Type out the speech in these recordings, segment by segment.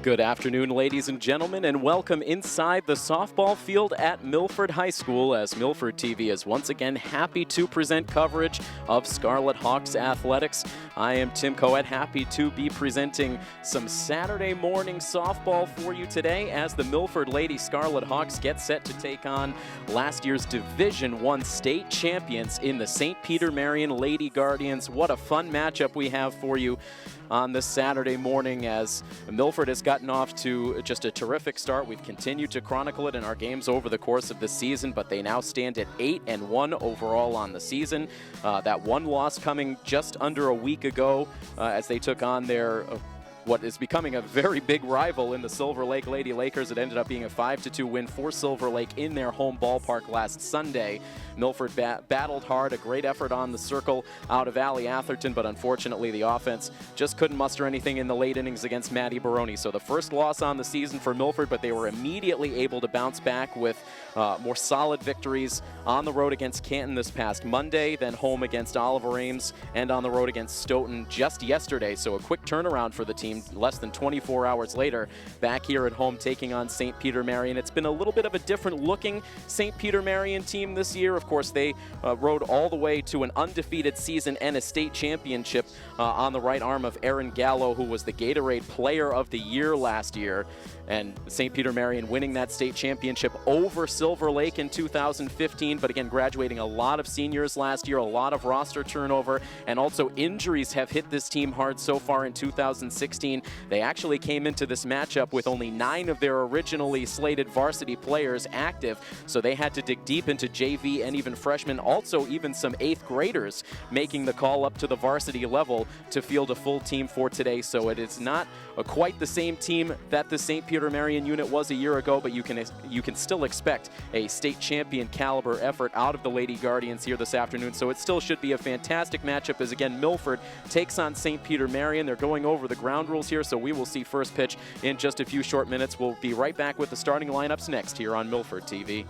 Good afternoon, ladies and gentlemen, and welcome inside the softball field at Milford High School, as Milford TV is once again happy to present coverage of Scarlet Hawks athletics. I am Tim Coet, happy to be presenting some Saturday morning softball for you today as the Milford Lady Scarlet Hawks get set to take on last year's Division I state champions in the St. Peter Marian Lady Guardians. What a fun matchup we have for you on this Saturday morning, as Milford has gotten off to just a terrific start. We've continued to chronicle it in our games over the course of the season, but they now stand at 8-1 overall on the season. That one loss coming just under a week ago as they took on their what is becoming a very big rival in the Silver Lake Lady Lakers. It ended up being a 5-2 win for Silver Lake in their home ballpark last Sunday. Milford battled hard, a great effort on the circle out of Allie Atherton, but unfortunately the offense just couldn't muster anything in the late innings against Maddie Baroni. So the first loss on the season for Milford, but they were immediately able to bounce back with more solid victories on the road against Canton this past Monday, then home against Oliver Ames, and on the road against Stoughton just yesterday. So a quick turnaround for the team, less than 24 hours later, back here at home taking on St. Peter Marian. It's been a little bit of a different looking St. Peter Marian team this year. Of course, they rode all the way to an undefeated season and a state championship on the right arm of Erin Gallo, who was the Gatorade Player of the Year last year. And St. Peter Marian winning that state championship over Silver Lake in 2015, but again, graduating a lot of seniors last year, a lot of roster turnover, and also injuries have hit this team hard so far in 2016. They actually came into this matchup with only 9 of their originally slated varsity players active, so they had to dig deep into JV and even freshmen, also even some 8th graders making the call up to the varsity level to field a full team for today. So it is not quite the same team that the St. Peter Marian unit was a year ago, but you can still expect a state champion caliber effort out of the Lady Guardians here this afternoon. So it still should be a fantastic matchup as, again, Milford takes on St. Peter Marian. They're going over the ground rules here, so we will see first pitch in just a few short minutes. We'll be right back with the starting lineups next here on Milford TV.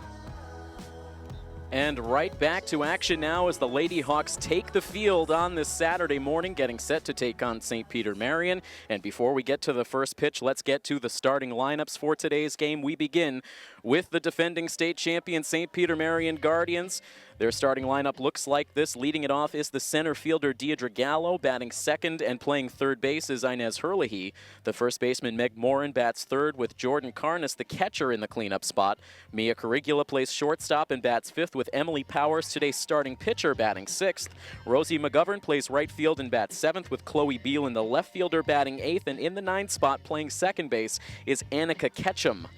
And right back to action now as the Lady Hawks take the field on this Saturday morning, getting set to take on St. Peter Marian. And before we get to the first pitch, let's get to the starting lineups for today's game. We begin with the defending state champion St. Peter Marian Guardians. Their starting lineup looks like this. Leading it off is the center fielder Deidre Gallo. Batting second and playing third base is Inez Herlihy. The first baseman Meg Morin bats third, with Jordan Carnes, the catcher, in the cleanup spot. Mia Corrigula plays shortstop and bats fifth, with Emily Powers, today's starting pitcher, batting sixth. Rosie McGovern plays right field and bats seventh, with Chloe Beal, the left fielder, batting eighth. And in the ninth spot playing second base is Annika Ketchum.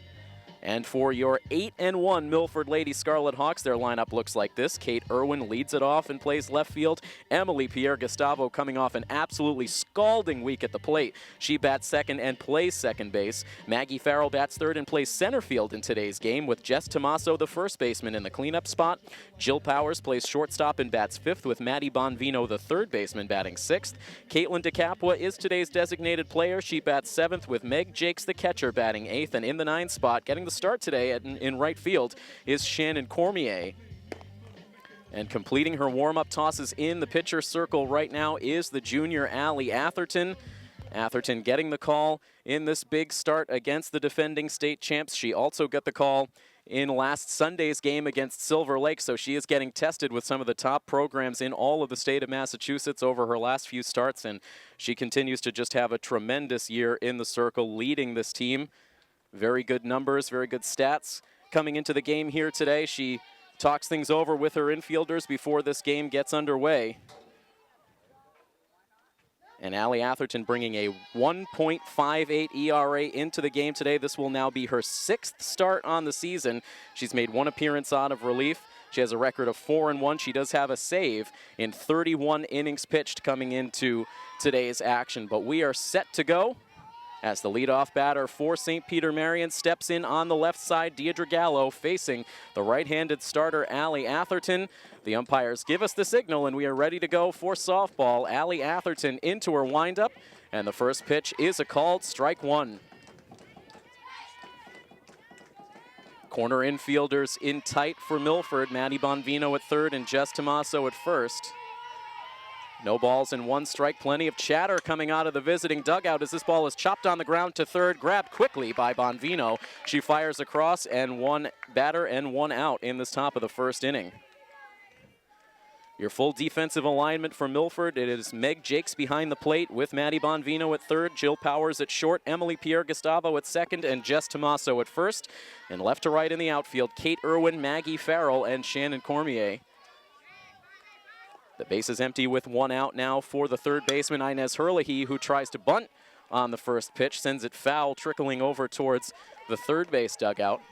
And for your 8-1 Milford Lady Scarlet Hawks, their lineup looks like this. Kate Irwin leads it off and plays left field. Emily Pierre Gustavo coming off an absolutely scalding week at the plate. She bats second and plays second base. Maggie Farrell bats third and plays center field in today's game, with Jess Tomaso, the first baseman, in the cleanup spot. Jill Powers plays shortstop and bats fifth, with Maddie Bonvino, the third baseman, batting sixth. Caitlin DeCapua is today's designated player. She bats seventh, with Meg Jakes, the catcher, batting eighth. And in the ninth spot, getting the start today in right field, is Shannon Cormier. And completing her warm-up tosses in the pitcher circle right now is the junior Allie Atherton. Atherton getting the call in this big start against the defending state champs. She also got the call in last Sunday's game against Silver Lake, so she is getting tested with some of the top programs in all of the state of Massachusetts over her last few starts, and she continues to just have a tremendous year in the circle, leading this team. Very good numbers, very good stats coming into the game here today. She talks things over with her infielders before this game gets underway. And Allie Atherton bringing a 1.58 ERA into the game today. This will now be her 6th start on the season. She's made 1 appearance out of relief. She has a record of 4-1. She does have a save in 31 innings pitched coming into today's action. But we are set to go as the leadoff batter for St. Peter Marian steps in on the left side. Deidre Gallo facing the right-handed starter Allie Atherton. The umpires give us the signal, and we are ready to go for softball. Allie Atherton into her windup, and the first pitch is a called strike one. Corner infielders in tight for Milford. Maddie Bonvino at third and Jess Tomaso at first. No balls and 1 strike. Plenty of chatter coming out of the visiting dugout as this ball is chopped on the ground to third, grabbed quickly by Bonvino. She fires across, and 1 batter and 1 out in this top of the first inning. Your full defensive alignment for Milford. It is Meg Jakes behind the plate with Maddie Bonvino at third, Jill Powers at short, Emily Pierre-Gustavo at second, and Jess Tomaso at first. And left to right in the outfield, Kate Irwin, Maggie Farrell, and Shannon Cormier. The base is empty with 1 out now for the third baseman, Inez Herlihy, who tries to bunt on the first pitch, sends it foul, trickling over towards the third base dugout.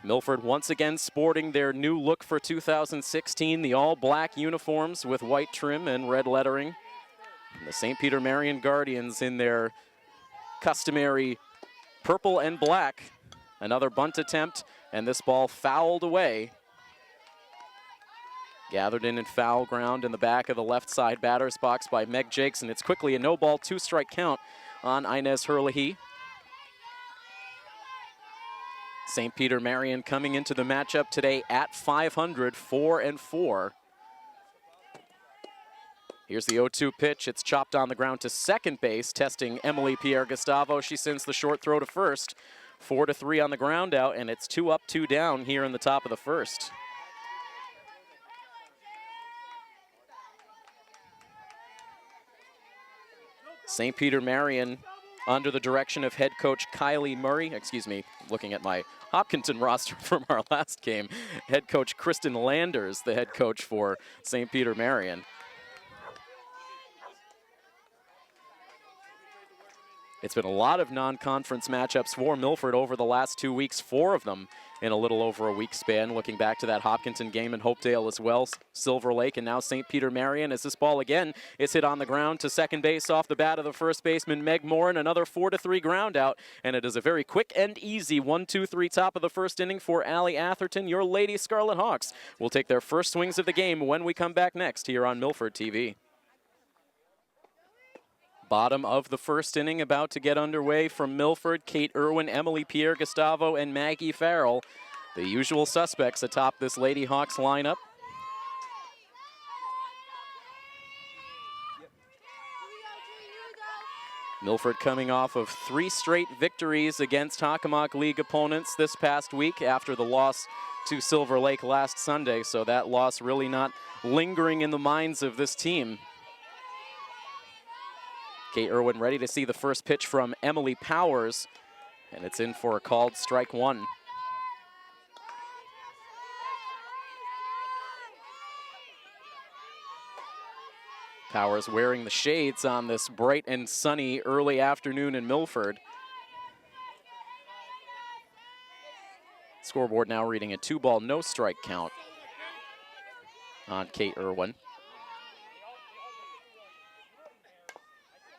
Milford once again sporting their new look for 2016, the all-black uniforms with white trim and red lettering. And the St. Peter Marian Guardians in their customary purple and black. Another bunt attempt, and this ball fouled away. Gathered in foul ground in the back of the left side batter's box by Meg Jakes, and it's quickly a no-ball, 2-strike count on Inez Herlihy. St. Peter Marian coming into the matchup today at 500, 4-4. Here's the 0-2 pitch. It's chopped on the ground to second base, testing Emily Pierre-Gustavo. She sends the short throw to first. 4-3 on the ground out, and it's 2 up, 2 down here in the top of the first. St. Peter Marian under the direction of head coach Kylie Murray, looking at my Hopkinton roster from our last game, head coach Kristen Landers, the head coach for St. Peter Marian. It's been a lot of non-conference matchups for Milford over the last 2 weeks, 4 of them in a little over a week span. Looking back to that Hopkinton game in Hopedale as well, Silver Lake, and now St. Peter Marian as this ball again is hit on the ground to second base off the bat of the first baseman, Meg Morin. Another 4-3 ground out, and it is a very quick and easy 1-2-3 top of the first inning for Allie Atherton. Your Lady Scarlet Hawks will take their first swings of the game when we come back next here on Milford TV. Bottom of the first inning about to get underway from Milford. Kate Irwin, Emily Pierre-Gustavo, and Maggie Farrell, the usual suspects atop this Lady Hawks lineup. Milford coming off of 3 straight victories against Hockomock League opponents this past week after the loss to Silver Lake last Sunday, so that loss really not lingering in the minds of this team. Kate Irwin ready to see the first pitch from Emily Powers, and it's in for a called strike 1. Powers wearing the shades on this bright and sunny early afternoon in Milford. Scoreboard now reading a 2-ball, no strike count on Kate Irwin.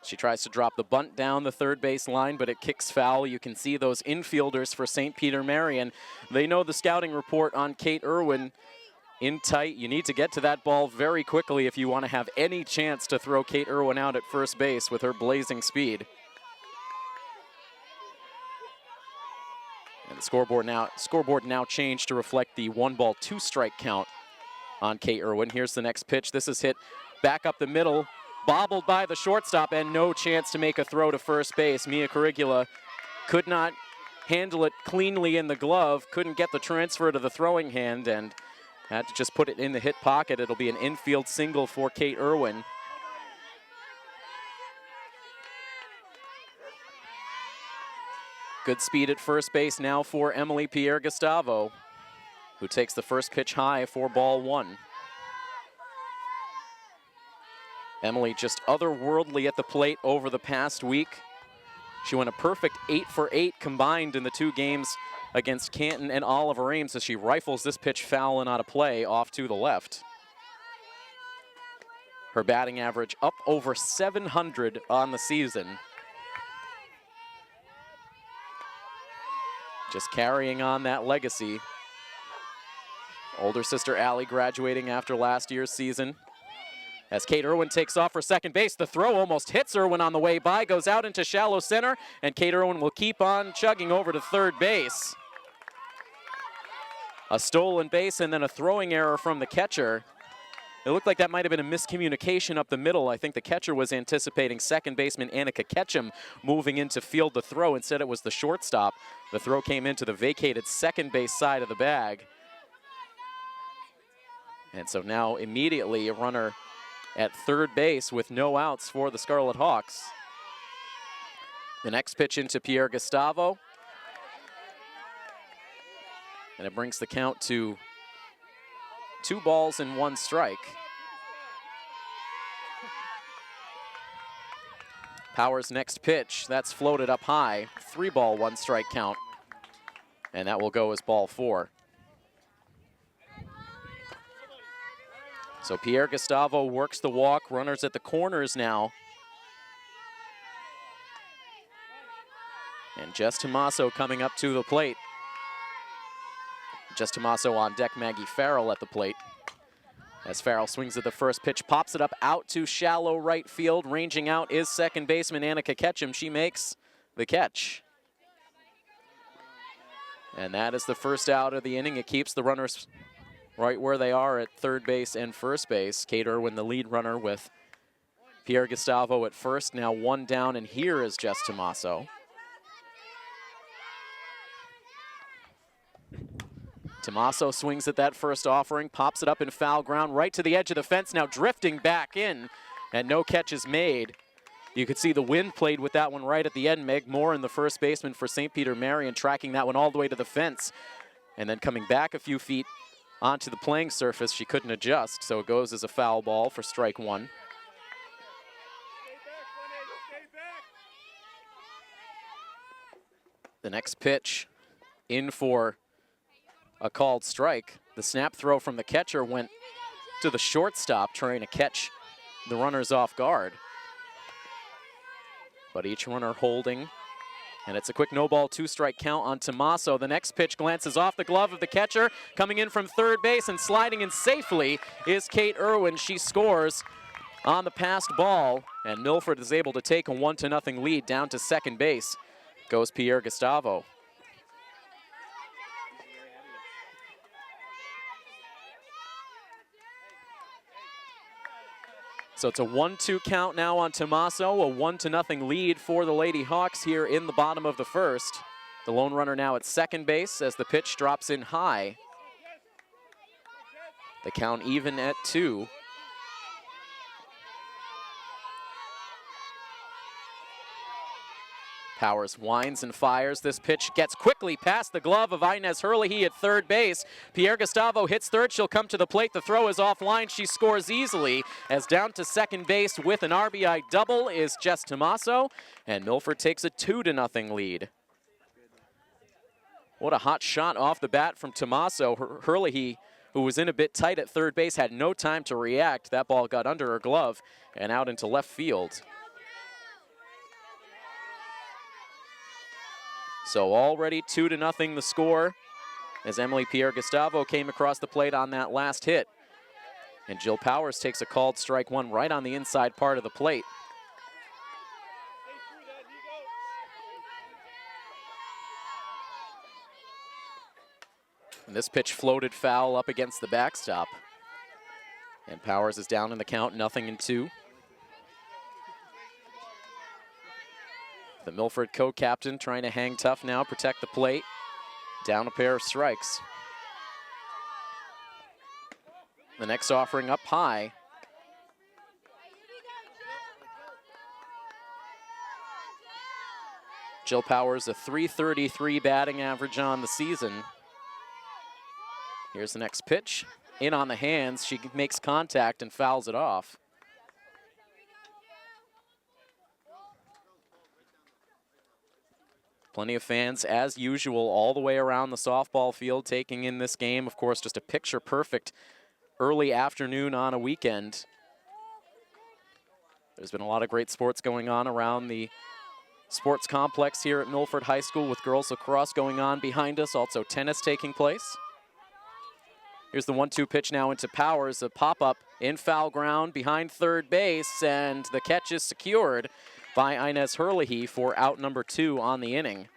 She tries to drop the bunt down the third base line, but it kicks foul. You can see those infielders for St. Peter Marian. They know the scouting report on Kate Irwin in tight. You need to get to that ball very quickly if you want to have any chance to throw Kate Irwin out at first base with her blazing speed. And the scoreboard now changed to reflect the 1-ball, 2-strike count on Kate Irwin. Here's the next pitch. This is hit back up the middle, bobbled by the shortstop, and no chance to make a throw to first base. Mia Corrigula could not handle it cleanly in the glove, couldn't get the transfer to the throwing hand, and had to just put it in the hit pocket. It'll be an infield single for Kate Irwin. Good speed at first base now for Emily Pierre-Gustavo, who takes the first pitch high for ball 1. Emily just otherworldly at the plate over the past week. She went a perfect 8 for 8 combined in the 2 games against Canton and Oliver Ames as she rifles this pitch foul and out of play off to the left. Her batting average up over 700 on the season. Just carrying on that legacy. Older sister Allie graduating after last year's season. As Kate Irwin takes off for second base, the throw almost hits Irwin on the way by, goes out into shallow center, and Kate Irwin will keep on chugging over to third base. A stolen base and then a throwing error from the catcher. It looked like that might have been a miscommunication up the middle. I think the catcher was anticipating second baseman Annika Ketchum moving in to field the throw. Instead, it was the shortstop. The throw came into the vacated second base side of the bag. And so now immediately a runner at third base with no outs for the Scarlet Hawks. The next pitch into Pierre Gustavo. And it brings the count to 2 balls and 1 strike. Powers' next pitch, that's floated up high. 3 ball, 1 strike count. And that will go as ball 4. So Pierre Gustavo works the walk, runners at the corners now. And Jess Tomaso coming up to the plate. Jess Tomaso on deck, Maggie Farrell at the plate. As Farrell swings at the first pitch, pops it up out to shallow right field. Ranging out is second baseman Annika Ketchum. She makes the catch. And that is the first out of the inning. It keeps the runners right where they are at third base and first base. Kate Irwin, the lead runner, with Pierre Gustavo at first. Now 1 down, and here is Jess Tomaso. Tomaso swings at that first offering, pops it up in foul ground, right to the edge of the fence, now drifting back in, and no catch is made. You could see the wind played with that one right at the end. Meg Moore, the first baseman for St. Peter Marian, tracking that one all the way to the fence, and then coming back a few feet onto the playing surface. She couldn't adjust, so it goes as a foul ball for strike 1. The next pitch in for a called strike. The snap throw from the catcher went to the shortstop, trying to catch the runners off guard. But each runner holding, and it's a quick no ball, 2 strike count on Tomaso. The next pitch glances off the glove of the catcher. Coming in from third base and sliding in safely is Kate Irwin. She scores on the passed ball, and Milford is able to take a 1-0 lead. Down to second base goes Pierre Gustavo. So it's a 1-2 count now on Tomaso, a 1-0 lead for the Lady Hawks here in the bottom of the first. The lone runner now at second base as the pitch drops in high. The count even at 2. Powers winds and fires. This pitch gets quickly past the glove of Inez Herlihy at third base. Pierre Gustavo hits third. She'll come to the plate. The throw is offline. She scores easily as down to second base with an RBI double is Jess Tomaso, and Milford takes a 2-0 lead. What a hot shot off the bat from Tomaso. Herlihy, who was in a bit tight at third base, had no time to react. That ball got under her glove and out into left field. So already 2-0 the score as Emily Pierre Gustavo came across the plate on that last hit. And Jill Powers takes a called strike 1 right on the inside part of the plate. And this pitch floated foul up against the backstop. And Powers is down in the count, 0-2. The Milford co-captain trying to hang tough now, protect the plate. Down a pair of strikes. The next offering up high. Jill Powers, a .333 batting average on the season. Here's the next pitch. In on the hands, she makes contact and fouls it off. Plenty of fans, as usual, all the way around the softball field taking in this game. Of course, just a picture-perfect early afternoon on a weekend. There's been a lot of great sports going on around the sports complex here at Milford High School with girls lacrosse going on behind us, also tennis taking place. Here's the 1-2 pitch now into Powers, a pop-up in foul ground behind third base, and the catch is secured by Inez Herlihy for out number 2 on the inning.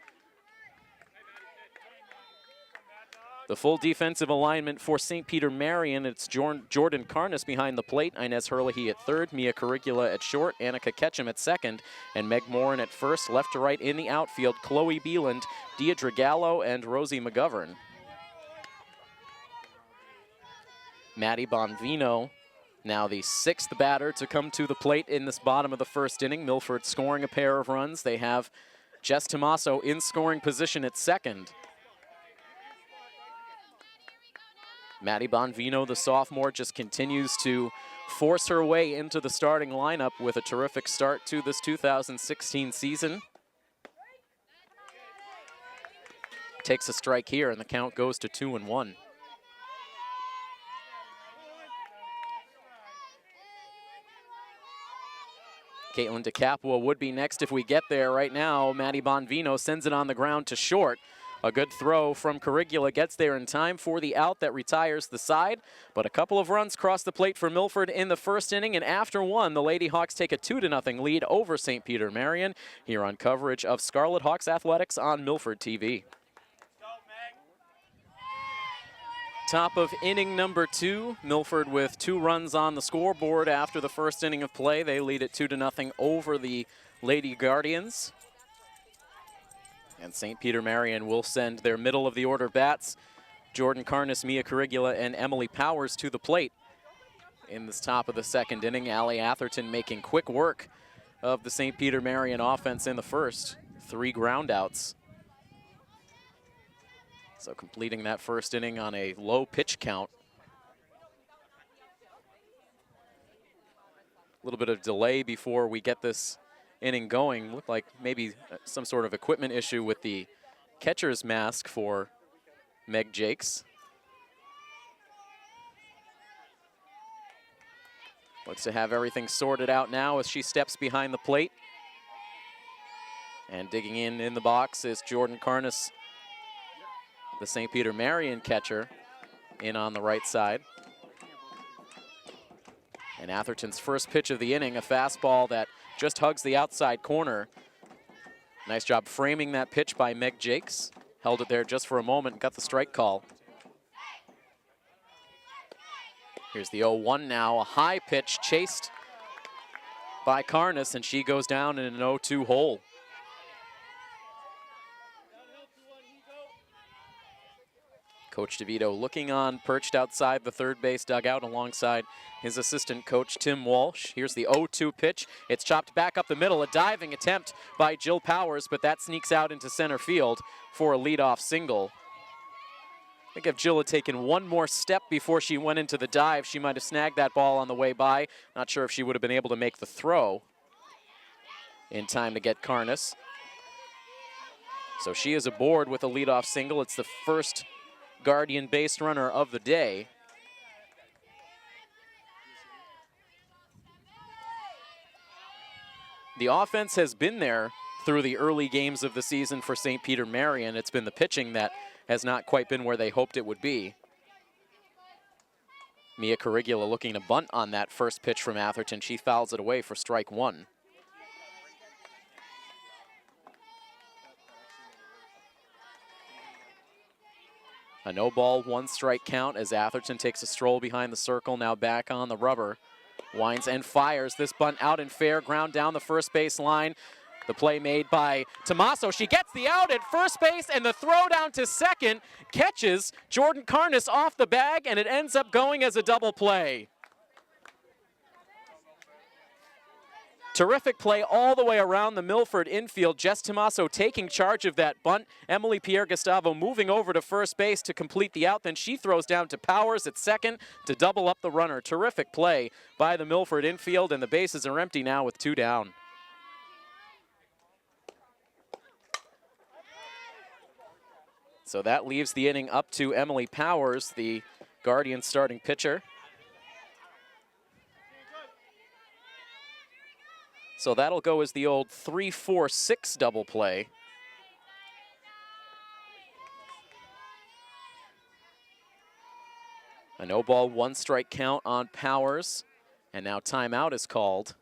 The full defensive alignment for St. Peter Marian. It's Jordan Carness behind the plate, Inez Herlihy at third, Mia Curricula at short, Annika Ketchum at second, and Meg Morin at first. Left to right in the outfield, Chloe Beeland, Deidre Gallo, and Rosie McGovern. Maddie Bonvino, now the sixth batter to come to the plate in this bottom of the first inning. Milford scoring a pair of runs. They have Jess Tomaso in scoring position at second. Maddie Bonvino, the sophomore, just continues to force her way into the starting lineup with a terrific start to this 2016 season. Takes a strike here, and the count goes to 2-1. Caitlin DeCapua would be next if we get there. Right now, Maddie Bonvino sends it on the ground to short. A good throw from Curricula gets there in time for the out that retires the side. But a couple of runs cross the plate for Milford in the first inning, and after one, the Lady Hawks take a 2-0 lead over St. Peter Marian here on coverage of Scarlet Hawks Athletics on Milford TV. Top of inning number 2, Milford with 2 runs on the scoreboard after the first inning of play. They lead it 2-0 over the Lady Guardians. And St. Peter Marian will send their middle of the order bats, Jordan Carness, Mia Curricula, and Emily Powers to the plate. In this top of the second inning, Allie Atherton making quick work of the St. Peter Marian offense in the first. 3 groundouts. So completing that first inning on a low pitch count. A little bit of delay before we get this inning going. Looked like maybe some sort of equipment issue with the catcher's mask for Meg Jakes. Looks to have everything sorted out now as she steps behind the plate. And digging in the box is Jordan Carness, the St. Peter Marian catcher, in on the right side. And Atherton's first pitch of the inning, a fastball that just hugs the outside corner. Nice job framing that pitch by Meg Jakes. Held it there just for a moment and got the strike call. Here's the 0-1 now, a high pitch chased by Carness, and she goes down in an 0-2 hole. Coach DeVito looking on, perched outside the third base dugout alongside his assistant coach, Tim Walsh. Here's the 0-2 pitch. It's chopped back up the middle, a diving attempt by Jill Powers, but that sneaks out into center field for a leadoff single. I think if Jill had taken one more step before she went into the dive, she might have snagged that ball on the way by. Not sure if she would have been able to make the throw in time to get Carness. So she is aboard with a leadoff single. It's the first Guardian base runner of the day. The offense has been there through the early games of the season for St. Peter Marian. It's been the pitching that has not quite been where they hoped it would be. Mia Curricula looking to bunt on that first pitch from Atherton. She fouls it away for strike 1. A no ball, 1 strike count as Atherton takes a stroll behind the circle, now back on the rubber. Winds and fires this bunt out and fair, ground down the first base line. The play made by Tomaso. She gets the out at first base, and the throw down to second catches Jordan Carness off the bag, and it ends up going as a double play. Terrific play all the way around the Milford infield. Jess Tomaso taking charge of that bunt. Emily Pierre-Gustavo moving over to first base to complete the out. Then she throws down to Powers at second to double up the runner. Terrific play by the Milford infield, and the bases are empty now with 2 down. So that leaves the inning up to Emily Powers, the Guardians starting pitcher. So that'll go as the old 3-4-6 double play. A no ball, 1 strike count on Powers, and now timeout is called.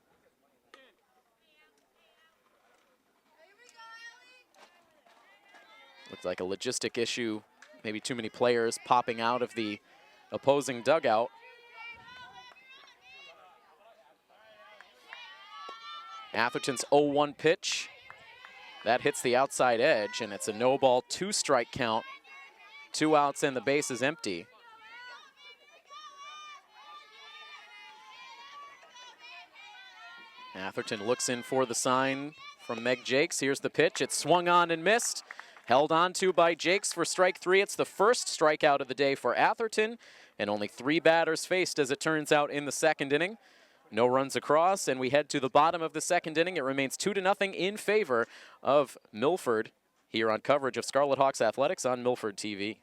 Looks like a logistic issue maybe too many players popping out of the opposing dugout. Atherton's 0-1 pitch. That hits the outside edge, and it's a no ball, 2-strike count. 2 outs and the base is empty. Atherton looks in for the sign from Meg Jakes. Here's the pitch. It's swung on and missed. Held on to by Jakes for strike 3. It's the first strikeout of the day for Atherton, and only 3 batters faced as it turns out in the second inning. No runs across, and we head to the bottom of the second inning. It remains 2-0 in favor of Milford here on coverage of Scarlet Hawks Athletics on Milford TV.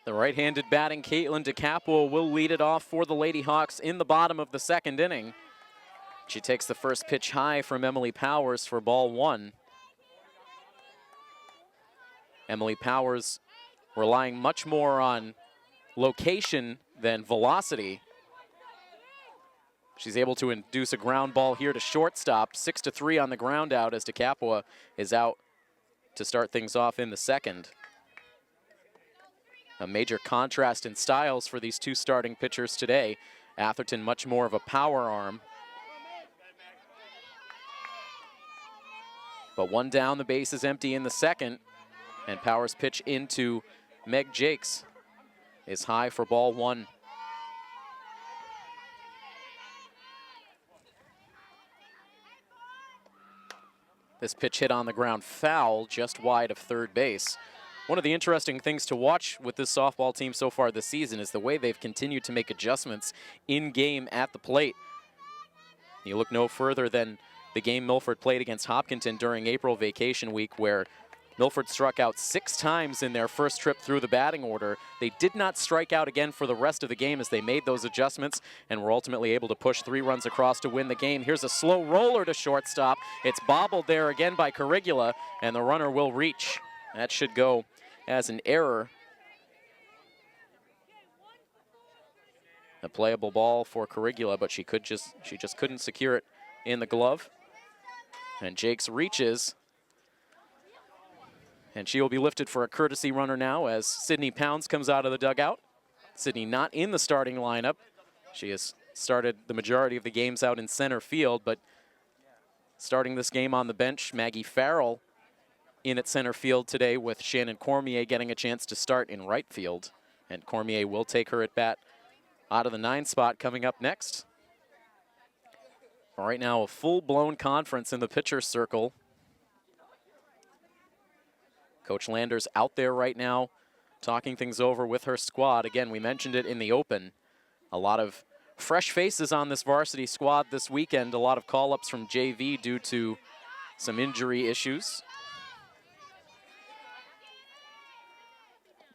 The right-handed batting Caitlin DeCapua will lead it off for the Lady Hawks in the bottom of the second inning. She takes the first pitch high from Emily Powers for ball 1. Emily Powers relying much more on location than velocity. She's able to induce a ground ball here to shortstop. 6-3 on the ground out as DeCapua is out to start things off in the second. A major contrast in styles for these 2 starting pitchers today. Atherton much more of a power arm. But 1 down, the base is empty in the second. And Powers' pitch into Meg Jakes is high for ball 1. This pitch hit on the ground foul, just wide of third base. One of the interesting things to watch with this softball team so far this season is the way they've continued to make adjustments in-game at the plate. You look no further than the game Milford played against Hopkinton during April vacation week, where Milford struck out 6 times in their first trip through the batting order. They did not strike out again for the rest of the game as they made those adjustments and were ultimately able to push 3 runs across to win the game. Here's a slow roller to shortstop. It's bobbled there again by Corrigula, and the runner will reach. That should go as an error. A playable ball for Corrigula, but she just couldn't secure it in the glove. And Jakes reaches. And she will be lifted for a courtesy runner now as Sydney Pounds comes out of the dugout. Sydney not in the starting lineup. She has started the majority of the games out in center field, but starting this game on the bench, Maggie Farrell in at center field today with Shannon Cormier getting a chance to start in right field. And Cormier will take her at bat out of the 9 spot coming up next. Right now, a full-blown conference in the pitcher's circle. Coach Landers out there right now talking things over with her squad. Again, we mentioned it in the open. A lot of fresh faces on this varsity squad this weekend. A lot of call-ups from JV due to some injury issues.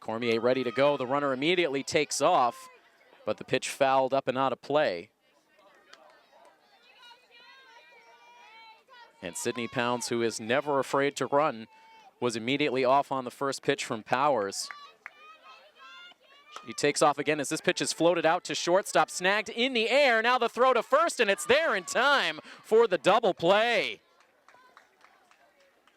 Cormier ready to go. The runner immediately takes off, but the pitch fouled up and out of play. And Sydney Pounds, who is never afraid to run, was immediately off on the first pitch from Powers. He takes off again as this pitch is floated out to shortstop, snagged in the air. Now the throw to first, and it's there in time for the double play.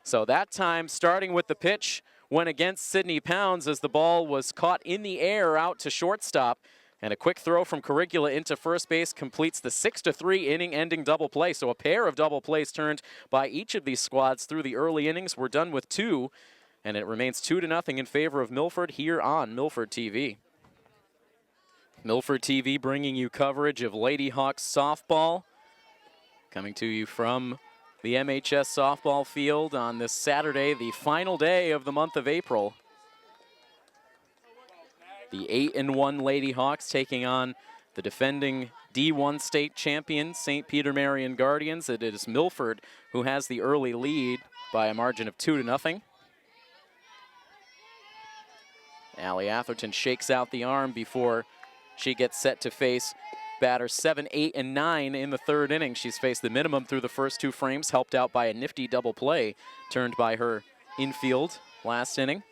So that time, starting with the pitch, went against Sydney Pounds as the ball was caught in the air out to shortstop. And a quick throw from Corrigula into first base completes the 6-3 inning-ending double play. So a pair of double plays turned by each of these squads through the early innings. We're done with 2, and it remains 2-0 in favor of Milford here on Milford TV. Milford TV bringing you coverage of Lady Hawks softball. Coming to you from the MHS softball field on this Saturday, the final day of the month of April. The 8-1 Lady Hawks taking on the defending D1 state champion, St. Peter Marian Guardians. It is Milford who has the early lead by a margin of 2-0. Allie Atherton shakes out the arm before she gets set to face batters 7, 8, and 9 in the third inning. She's faced the minimum through the first 2 frames, helped out by a nifty double play turned by her infield last inning.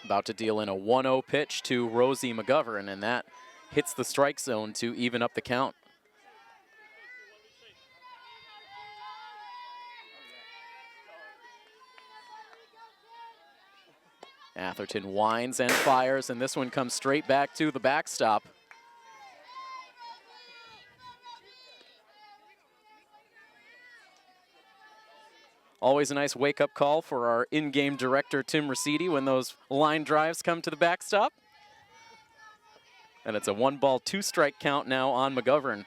About to deal in a 1-0 pitch to Rosie McGovern, and that hits the strike zone to even up the count. Atherton winds and fires, and this one comes straight back to the backstop. Always a nice wake-up call for our in-game director, Tim Rosidi, when those line drives come to the backstop. And it's a 1-ball, 2-strike count now on McGovern.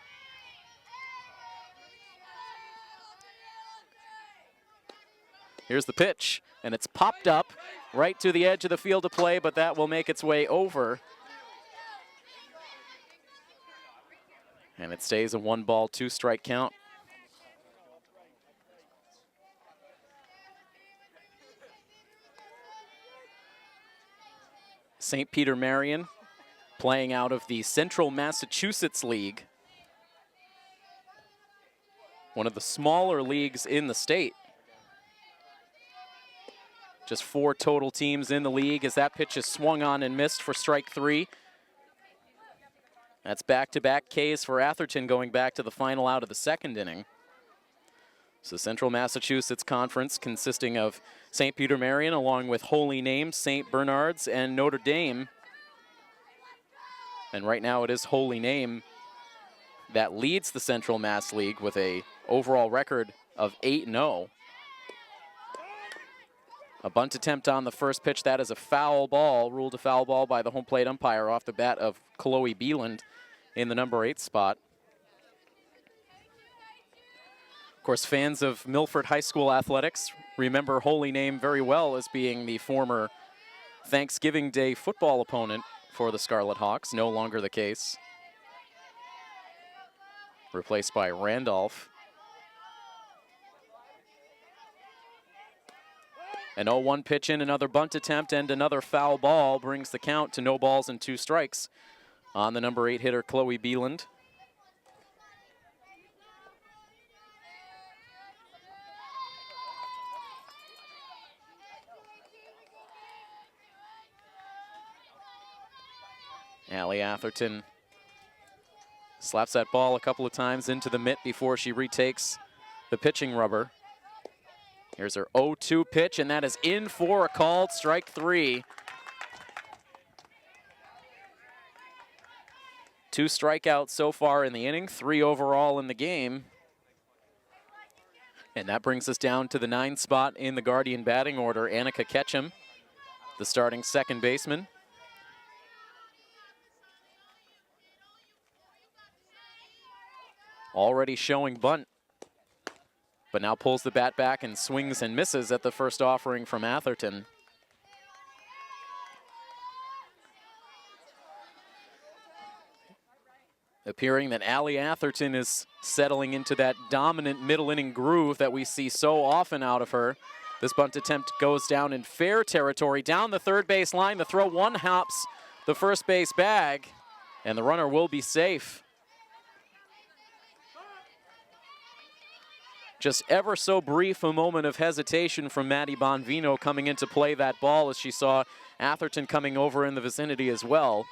Here's the pitch, and it's popped up right to the edge of the field of play, but that will make its way over. And it stays a 1-ball, 2-strike count. St. Peter Marian playing out of the Central Massachusetts League, one of the smaller leagues in the state. Just 4 total teams in the league as that pitch is swung on and missed for strike 3. That's back-to-back Ks for Atherton going back to the final out of the 2nd inning. So Central Massachusetts Conference consisting of St. Peter Marian along with Holy Name, St. Bernard's, and Notre Dame. And right now it is Holy Name that leads the Central Mass League with a overall record of 8-0. A bunt attempt on the first pitch. That is a foul ball, ruled a foul ball by the home plate umpire off the bat of Chloe Beeland in the number 8 spot. Of course, fans of Milford High School athletics remember Holy Name very well as being the former Thanksgiving Day football opponent for the Scarlet Hawks. No longer the case. Replaced by Randolph. An 0-1 pitch in, another bunt attempt, and another foul ball brings the count to no balls and 2 strikes on the number 8 hitter, Chloe Beeland. Allie Atherton slaps that ball a couple of times into the mitt before she retakes the pitching rubber. Here's her 0-2 pitch, and that is in for a called strike 3. 2 strikeouts so far in the inning, 3 overall in the game. And that brings us down to the 9 spot in the Guardian batting order. Annika Ketchum, the starting second baseman. Already showing bunt, but now pulls the bat back and swings and misses at the first offering from Atherton. Appearing that Allie Atherton is settling into that dominant middle inning groove that we see so often out of her. This bunt attempt goes down in fair territory, down the third base line. The throw one hops the first base bag, and the runner will be safe. Just ever so brief a moment of hesitation from Maddie Bonvino coming in to play that ball as she saw Atherton coming over in the vicinity as well.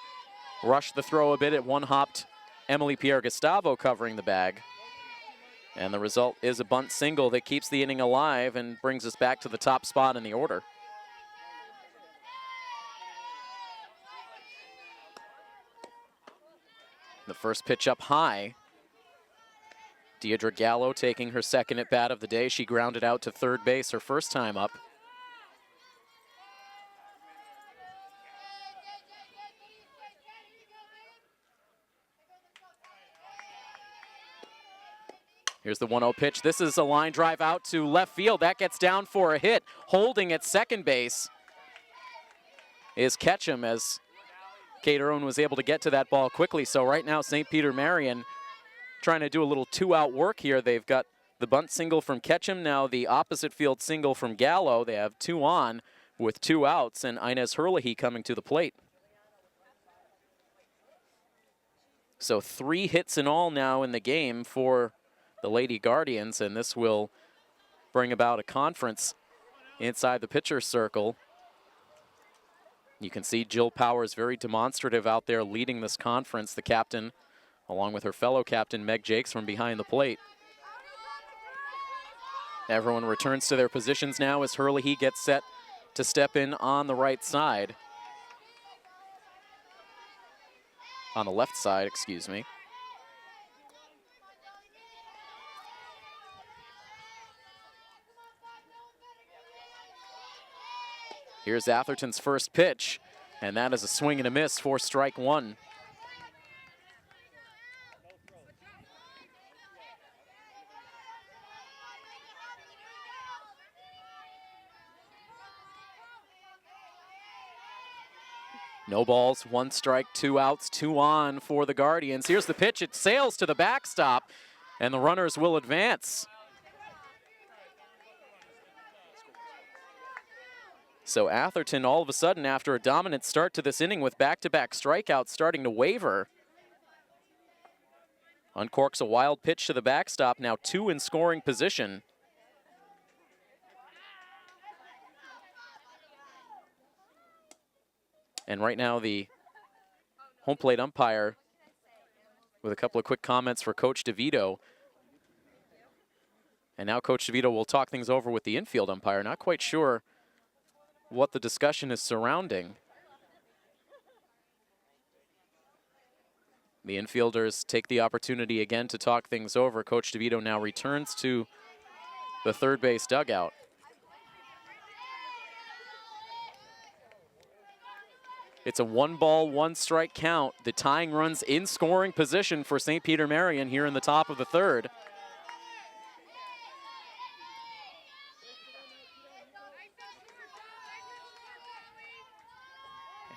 Rushed the throw a bit, at one-hopped Emily Pierre-Gustavo covering the bag. And the result is a bunt single that keeps the inning alive and brings us back to the top spot in the order. The first pitch up high. Deidre Gallo taking her second at bat of the day. She grounded out to third base her first time up. Here's the 1-0 pitch. This is a line drive out to left field. That gets down for a hit. Holding at second base is Ketchum, as Kate Irwin was able to get to that ball quickly. So right now, St. Peter Marian trying to do a little two-out work here. They've got the bunt single from Ketchum, now the opposite field single from Gallo. They have 2 on with 2 outs, and Inez Herlihy coming to the plate. So 3 hits in all now in the game for the Lady Guardians, and this will bring about a conference inside the pitcher's circle. You can see Jill Powers very demonstrative out there leading this conference, the captain, along with her fellow captain, Meg Jakes, from behind the plate. Everyone returns to their positions now as Herlihy gets set to step in on the right side. On the left side, excuse me. Here's Atherton's first pitch, and that is a swing and a miss for strike one. No balls, 1 strike, 2 outs, 2 on for the Guardians. Here's the pitch, it sails to the backstop, and the runners will advance. So Atherton, all of a sudden, after a dominant start to this inning with back-to-back strikeouts, starting to waver. Uncorks a wild pitch to the backstop, now 2 in scoring position. And right now the home plate umpire with a couple of quick comments for Coach DeVito. And now Coach DeVito will talk things over with the infield umpire. Not quite sure what the discussion is surrounding. The infielders take the opportunity again to talk things over. Coach DeVito now returns to the third base dugout. It's a 1-ball, 1-strike count. The tying runs in scoring position for St. Peter Marian here in the top of the third.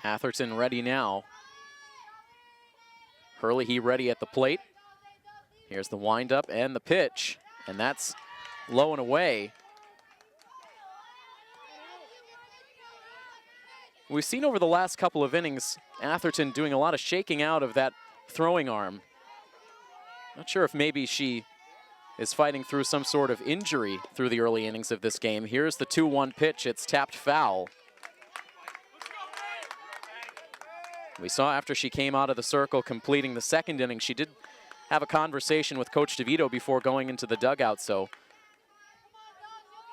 Atherton ready now. Hurley ready at the plate. Here's the windup and the pitch, and that's low and away. We've seen over the last couple of innings, Atherton doing a lot of shaking out of that throwing arm. Not sure if maybe she is fighting through some sort of injury through the early innings of this game. Here's the 2-1 pitch, it's tapped foul. We saw after she came out of the circle completing the second inning, she did have a conversation with Coach DeVito before going into the dugout, so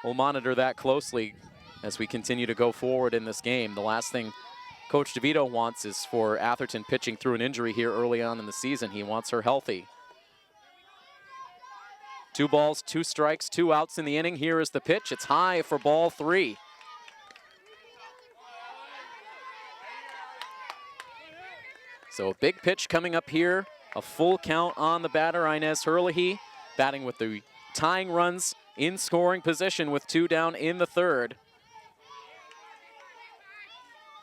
we'll monitor that closely as we continue to go forward in this game. The last thing Coach DeVito wants is for Atherton pitching through an injury here early on in the season. He wants her healthy. 2 balls, 2 strikes, 2 outs in the inning. Here is the pitch. It's high for ball 3. So a big pitch coming up here. A full count on the batter, Inez Hurley, batting with the tying runs in scoring position with 2 down in the third.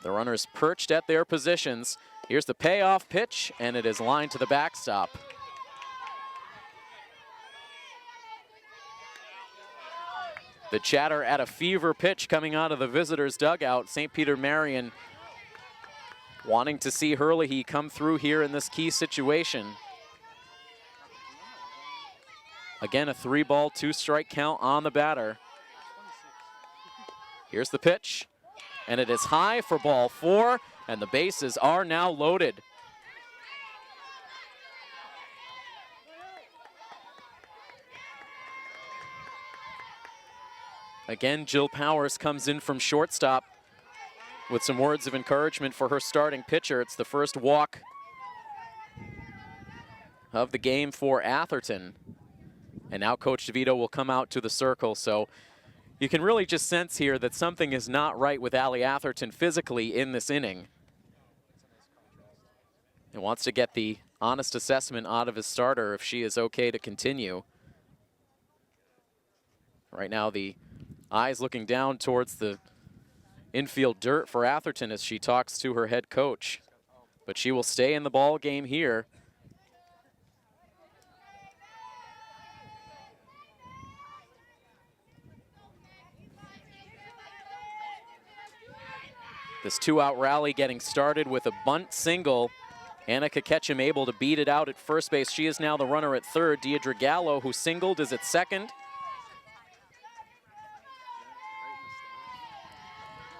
The runners perched at their positions. Here's the payoff pitch, and it is lined to the backstop. The chatter at a fever pitch coming out of the visitors' dugout. St. Peter Marian wanting to see Hurley come through here in this key situation. Again, a 3-ball, 2-strike count on the batter. Here's the pitch, and it is high for ball 4, and the bases are now loaded. Again, Jill Powers comes in from shortstop with some words of encouragement for her starting pitcher. It's the first walk of the game for Atherton. And now Coach DeVito will come out to the circle. So you can really just sense here that something is not right with Allie Atherton physically in this inning. He wants to get the honest assessment out of his starter if she is okay to continue. Right now the eyes looking down towards the infield dirt for Atherton as she talks to her head coach. But she will stay in the ball game here. This 2-out rally getting started with a bunt single. Annika Ketchum able to beat it out at first base. She is now the runner at third. Deidre Gallo, who singled, is at second.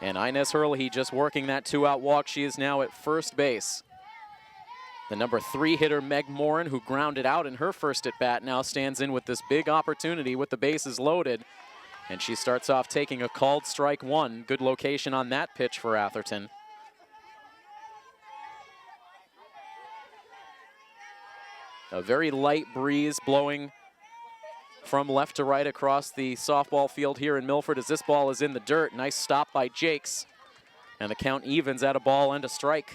And Inez Hurley just working that 2-out walk. She is now at first base. The number 3 hitter, Meg Morin, who grounded out in her first at-bat, now stands in with this big opportunity with the bases loaded. And she starts off taking a called strike one. Good location on that pitch for Atherton. A very light breeze blowing from left to right across the softball field here in Milford as this ball is in the dirt. Nice stop by Jakes. And the count evens at a ball and a strike.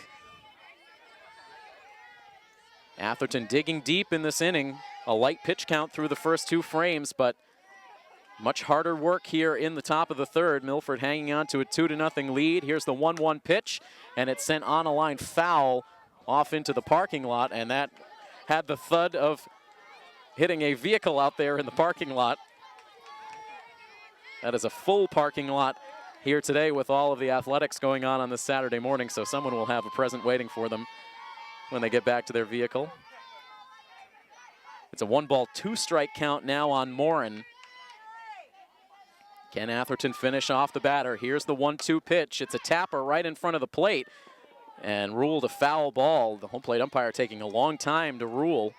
Atherton digging deep in this inning. A light pitch count through the first two frames, but much harder work here in the top of the third. Milford hanging on to a 2-0 lead. Here's the 1-1 pitch, and it's sent on a line foul off into the parking lot, and that had the thud of hitting a vehicle out there in the parking lot. That is a full parking lot here today with all of the athletics going on this Saturday morning, so someone will have a present waiting for them when they get back to their vehicle. It's a 1-ball, 2-strike count now on Morin. Can Atherton finish off the batter? Here's the 1-2 pitch. It's a tapper right in front of the plate and ruled a foul ball. The home plate umpire taking a long time to rule,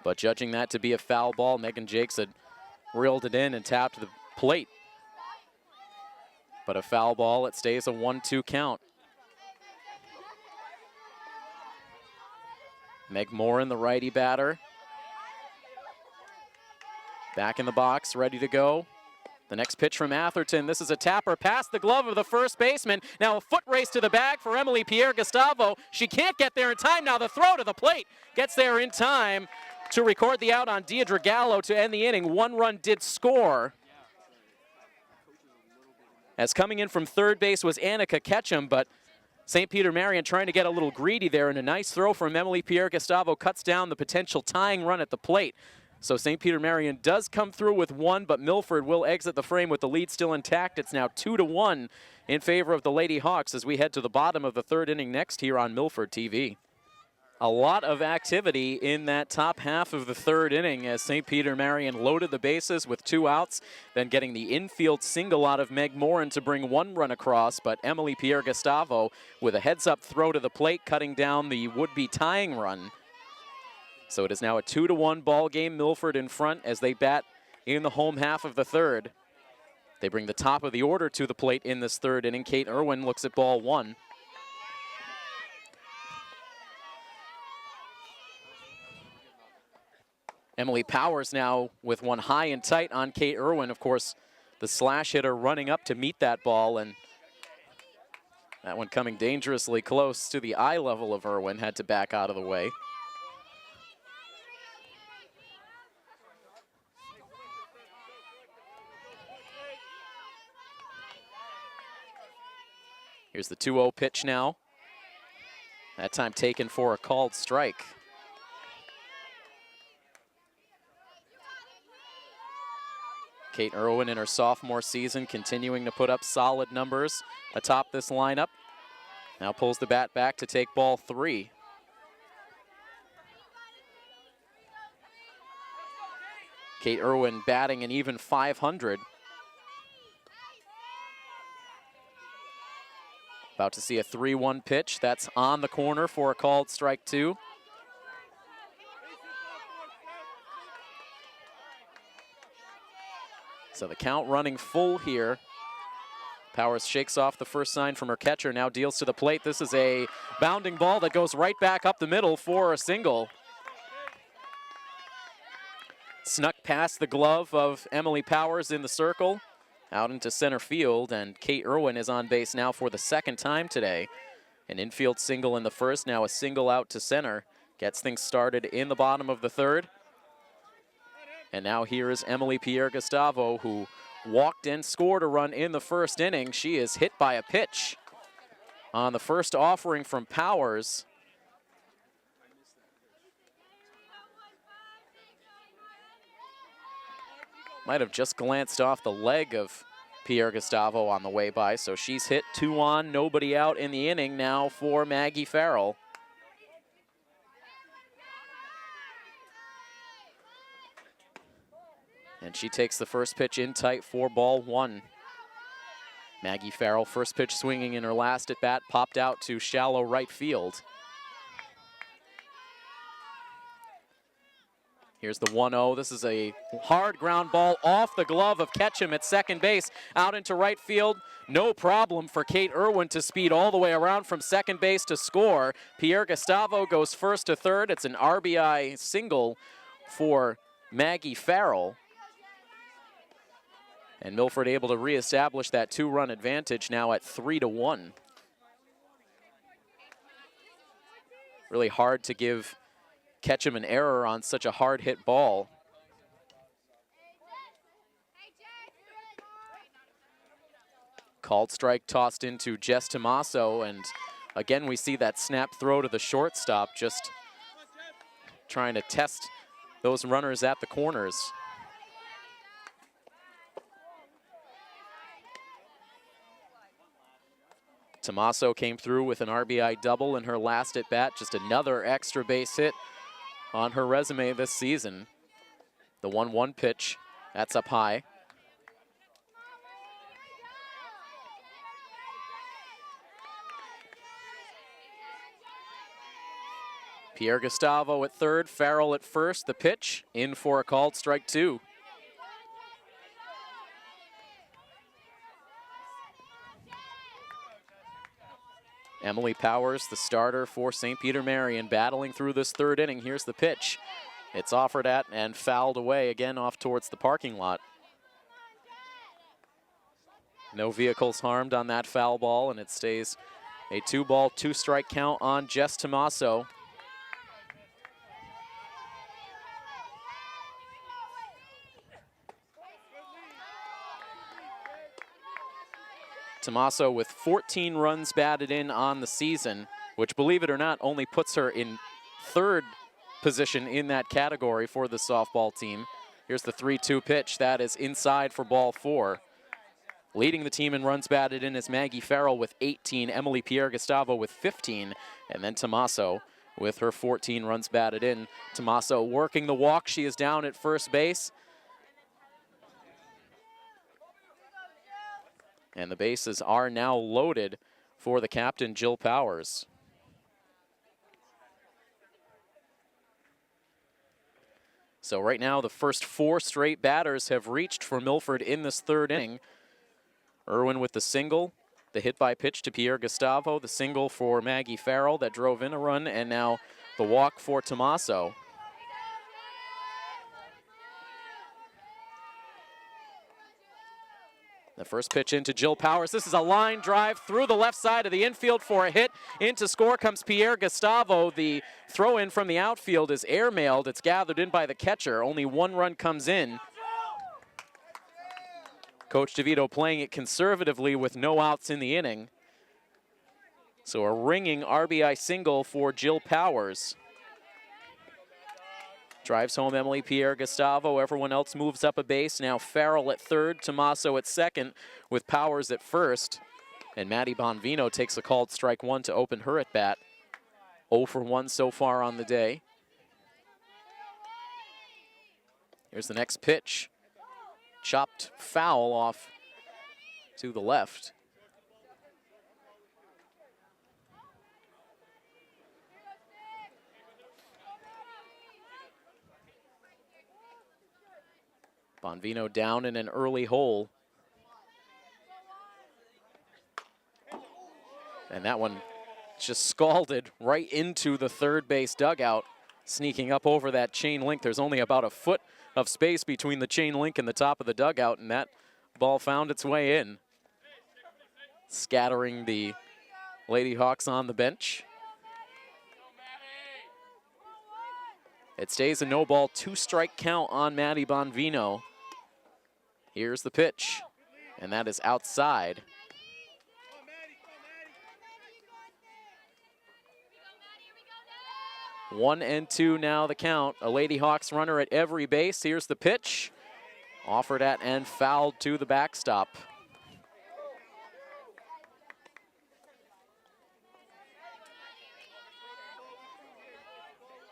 but judging that to be a foul ball. Megan Jakes had reeled it in and tapped the plate. But a foul ball, it stays a 1-2 count. Meg Morin, the righty batter. Back in the box, ready to go. The next pitch from Atherton. This is a tapper past the glove of the first baseman. Now a foot race to the bag for Emily Pierre-Gustavo. She can't get there in time. Now the throw to the plate gets there in time to record the out on Deidre Gallo to end the inning. One run did score. As coming in from third base was Annika Ketchum, but St. Peter Marian trying to get a little greedy there, and a nice throw from Emily Pierre-Gustavo cuts down the potential tying run at the plate. So St. Peter Marian does come through with one, but Milford will exit the frame with the lead still intact. It's now 2-1 in favor of the Lady Hawks as we head to the bottom of the third inning next here on Milford TV. A lot of activity in that top half of the third inning as St. Peter Marian loaded the bases with 2 outs, then getting the infield single out of Meg Morin to bring 1 run across, but Emily Pierre-Gustavo with a heads-up throw to the plate, cutting down the would-be tying run. So it is now a 2-1 ball game. Milford in front as they bat in the home half of the third. They bring the top of the order to the plate in this third inning. Kate Irwin looks at ball 1. Emily Powers now with one high and tight on Kate Irwin. Of course, the slash hitter running up to meet that ball, and that one coming dangerously close to the eye level of Irwin, had to back out of the way. Here's the 2-0 pitch now. That time taken for a called strike. Kate Irwin in her sophomore season continuing to put up solid numbers atop this lineup. Now pulls the bat back to take ball 3. Kate Irwin batting an even .500. About to see a 3-1 pitch. That's on the corner for a called strike 2. So the count running full here. Powers shakes off the first sign from her catcher, now deals to the plate. This is a bounding ball that goes right back up the middle for a single. Snuck past the glove of Emily Powers in the circle, out into center field, and Kate Irwin is on base now for the second time today. An infield single in the first, now a single out to center. Gets things started in the bottom of the third. And now here is Emily Pierre-Gustavo, who walked and scored a run in the first inning. She is hit by a pitch on the first offering from Powers. Might have just glanced off the leg of Pierre-Gustavo on the way by, so she's hit 2 on, nobody out in the inning now for Maggie Farrell. And she takes the first pitch in tight for ball 1. Maggie Farrell, first pitch swinging in her last at bat, popped out to shallow right field. Here's the 1-0. This is a hard ground ball off the glove of Ketchum at second base, out into right field. No problem for Kate Irwin to speed all the way around from second base to score. Pierre Gustavo goes first to third. It's an RBI single for Maggie Farrell. And Milford able to reestablish that 2-run advantage now at 3-1. Really hard to give Ketchum an error on such a hard hit ball. Called strike tossed into Jess Tomaso, and again we see that snap throw to the shortstop, just trying to test those runners at the corners. Tomaso came through with an RBI double in her last at bat, just another extra base hit on her resume this season. The 1-1 pitch, that's up high. Pierre Gustavo at third, Farrell at first. The pitch in for a called strike 2. Emily Powers, the starter for St. Peter Marian, battling through this third inning. Here's the pitch. It's offered at and fouled away, again off towards the parking lot. No vehicles harmed on that foul ball, and it stays a 2-ball, 2-strike count on Jess Tomaso. Tomaso with 14 runs batted in on the season, which, believe it or not, only puts her in third position in that category for the softball team. Here's the 3-2 pitch. That is inside for ball 4. Leading the team in runs batted in is Maggie Farrell with 18, Emily Pierre Gustavo with 15, and then Tomaso with her 14 runs batted in. Tomaso working the walk. She is down at first base. And the bases are now loaded for the captain, Jill Powers. So right now, the first 4 straight batters have reached for Milford in this third inning. Irwin with the single, the hit by pitch to Pierre Gustavo, the single for Maggie Farrell that drove in a run, and now the walk for Tomaso. The first pitch into Jill Powers. This is a line drive through the left side of the infield for a hit. Into score comes Pierre Gustavo. The throw in from the outfield is airmailed. It's gathered in by the catcher. Only 1 run comes in. Coach DeVito playing it conservatively with no outs in the inning. So a ringing RBI single for Jill Powers. Drives home Emily Pierre Gustavo. Everyone else moves up a base. Now Farrell at third, Tomaso at second, with Powers at first. And Maddie Bonvino takes a called strike 1 to open her at bat. 0 for 1 so far on the day. Here's the next pitch. Chopped foul off to the left. Bonvino down in an early hole. And that one just scalded right into the third base dugout, sneaking up over that chain link. There's only about a foot of space between the chain link and the top of the dugout, and that ball found its way in, scattering the Lady Hawks on the bench. It stays a no-ball, 2-strike count on Maddie Bonvino. Here's the pitch, and that is outside. One and 2 now the count. A Lady Hawks runner at every base. Here's the pitch. Offered at and fouled to the backstop.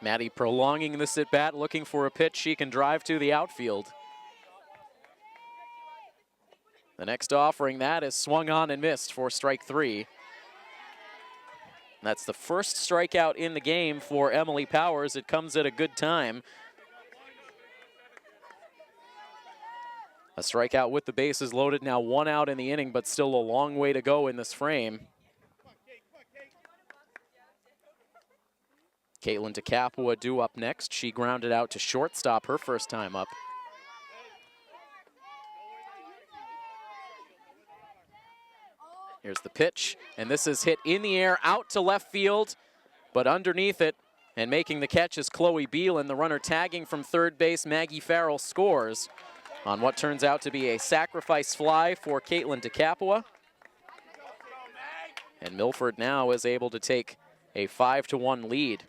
Maddie prolonging this at bat, looking for a pitch she can drive to the outfield. The next offering, that is swung on and missed for strike 3. That's the first strikeout in the game for Emily Powers. It comes at a good time. A strikeout with the bases loaded, now 1 out in the inning, but still a long way to go in this frame. Caitlin DeCapua due up next. She grounded out to shortstop her first time up. Here's the pitch, and this is hit in the air out to left field, but underneath it and making the catch is Chloe Beelan. The runner tagging from third base, Maggie Farrell, scores on what turns out to be a sacrifice fly for Caitlin DeCapua. And Milford now is able to take a 5-1 lead.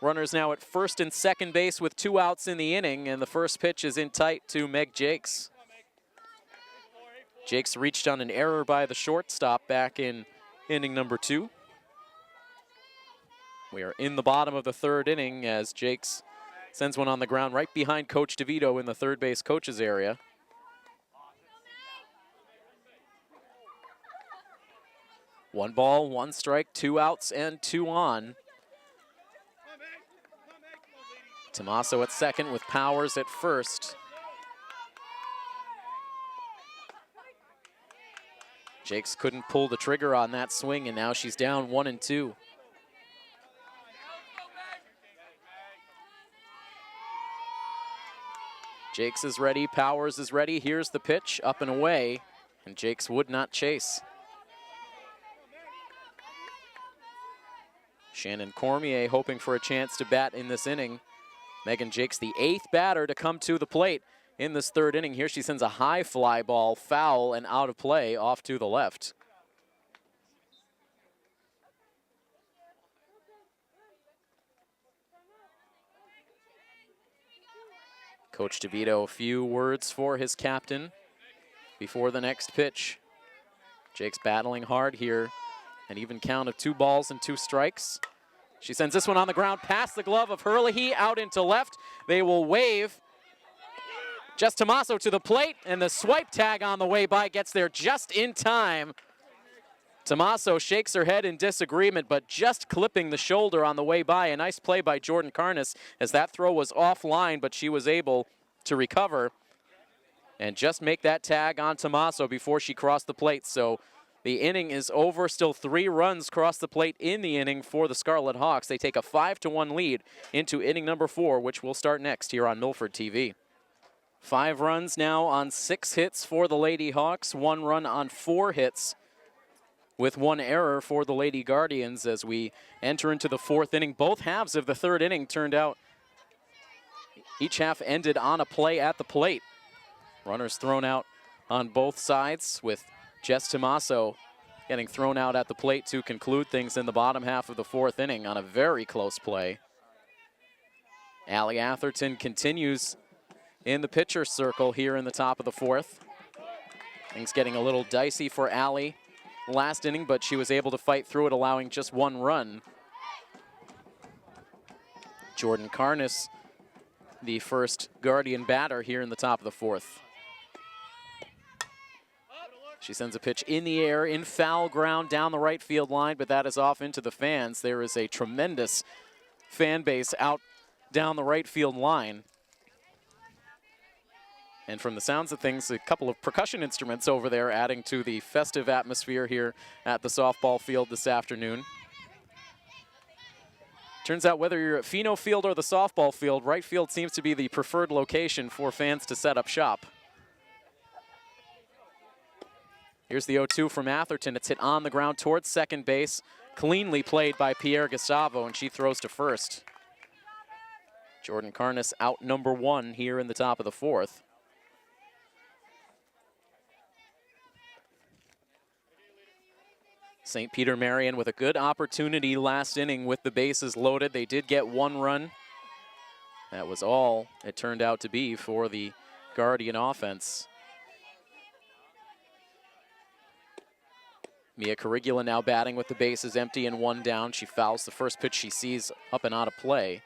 Runners now at first and second base with 2 outs in the inning, and the first pitch is in tight to Meg Jakes. Jakes reached on an error by the shortstop back in inning number 2. We are in the bottom of the third inning as Jakes sends one on the ground right behind Coach DeVito in the third base coach's area. One ball, 1 strike, 2 outs, and 2 on. Tommaso at second with Powers at first. Jakes couldn't pull the trigger on that swing, and now she's down 1-2. Jakes is ready, Powers is ready. Here's the pitch, up and away, and Jakes would not chase. Shannon Cormier hoping for a chance to bat in this inning. Megan Jakes, the 8th batter to come to the plate in this third inning. Here she sends a high fly ball, foul and out of play, off to the left. Coach DeVito, a few words for his captain before the next pitch. Jakes battling hard here. An even count of 2 balls and 2 strikes. She sends this one on the ground past the glove of Herlihy out into left. They will wave. Just Tommaso to the plate, and the swipe tag on the way by gets there just in time. Tommaso shakes her head in disagreement, but just clipping the shoulder on the way by. A nice play by Jordan Karnas as that throw was offline, but she was able to recover and just make that tag on Tommaso before she crossed the plate. So the inning is over. Still 3 runs cross the plate in the inning for the Scarlet Hawks. They take a 5-1 lead into inning number 4, which will start next here on Milford TV. 5 runs now on 6 hits for the Lady Hawks. 1 run on 4 hits with 1 error for the Lady Guardians as we enter into the 4th inning. Both halves of the 3rd inning turned out, each half ended on a play at the plate. Runners thrown out on both sides, with Jess Tommaso getting thrown out at the plate to conclude things in the bottom half of the 4th inning on a very close play. Allie Atherton continues in the pitcher circle here in the top of the 4th. Things getting a little dicey for Allie last inning, but she was able to fight through it, allowing just 1 run. Jordan Karnas, the first Guardian batter here in the top of the 4th. She sends a pitch in the air, in foul ground down the right field line, but that is off into the fans. There is a tremendous fan base out down the right field line. And from the sounds of things, a couple of percussion instruments over there adding to the festive atmosphere here at the softball field this afternoon. Turns out whether you're at Fino Field or the softball field, right field seems to be the preferred location for fans to set up shop. Here's the 0-2 from Atherton. It's hit on the ground towards second base. Cleanly played by Pierre Gustavo, and she throws to first. Jordan Karnas out number 1 here in the top of the 4th. St. Peter Marian with a good opportunity last inning with the bases loaded. They did get 1 run. That was all it turned out to be for the Guardian offense. Mia Corrigula now batting with the bases empty and 1 down. She fouls the first pitch she sees up and out of play.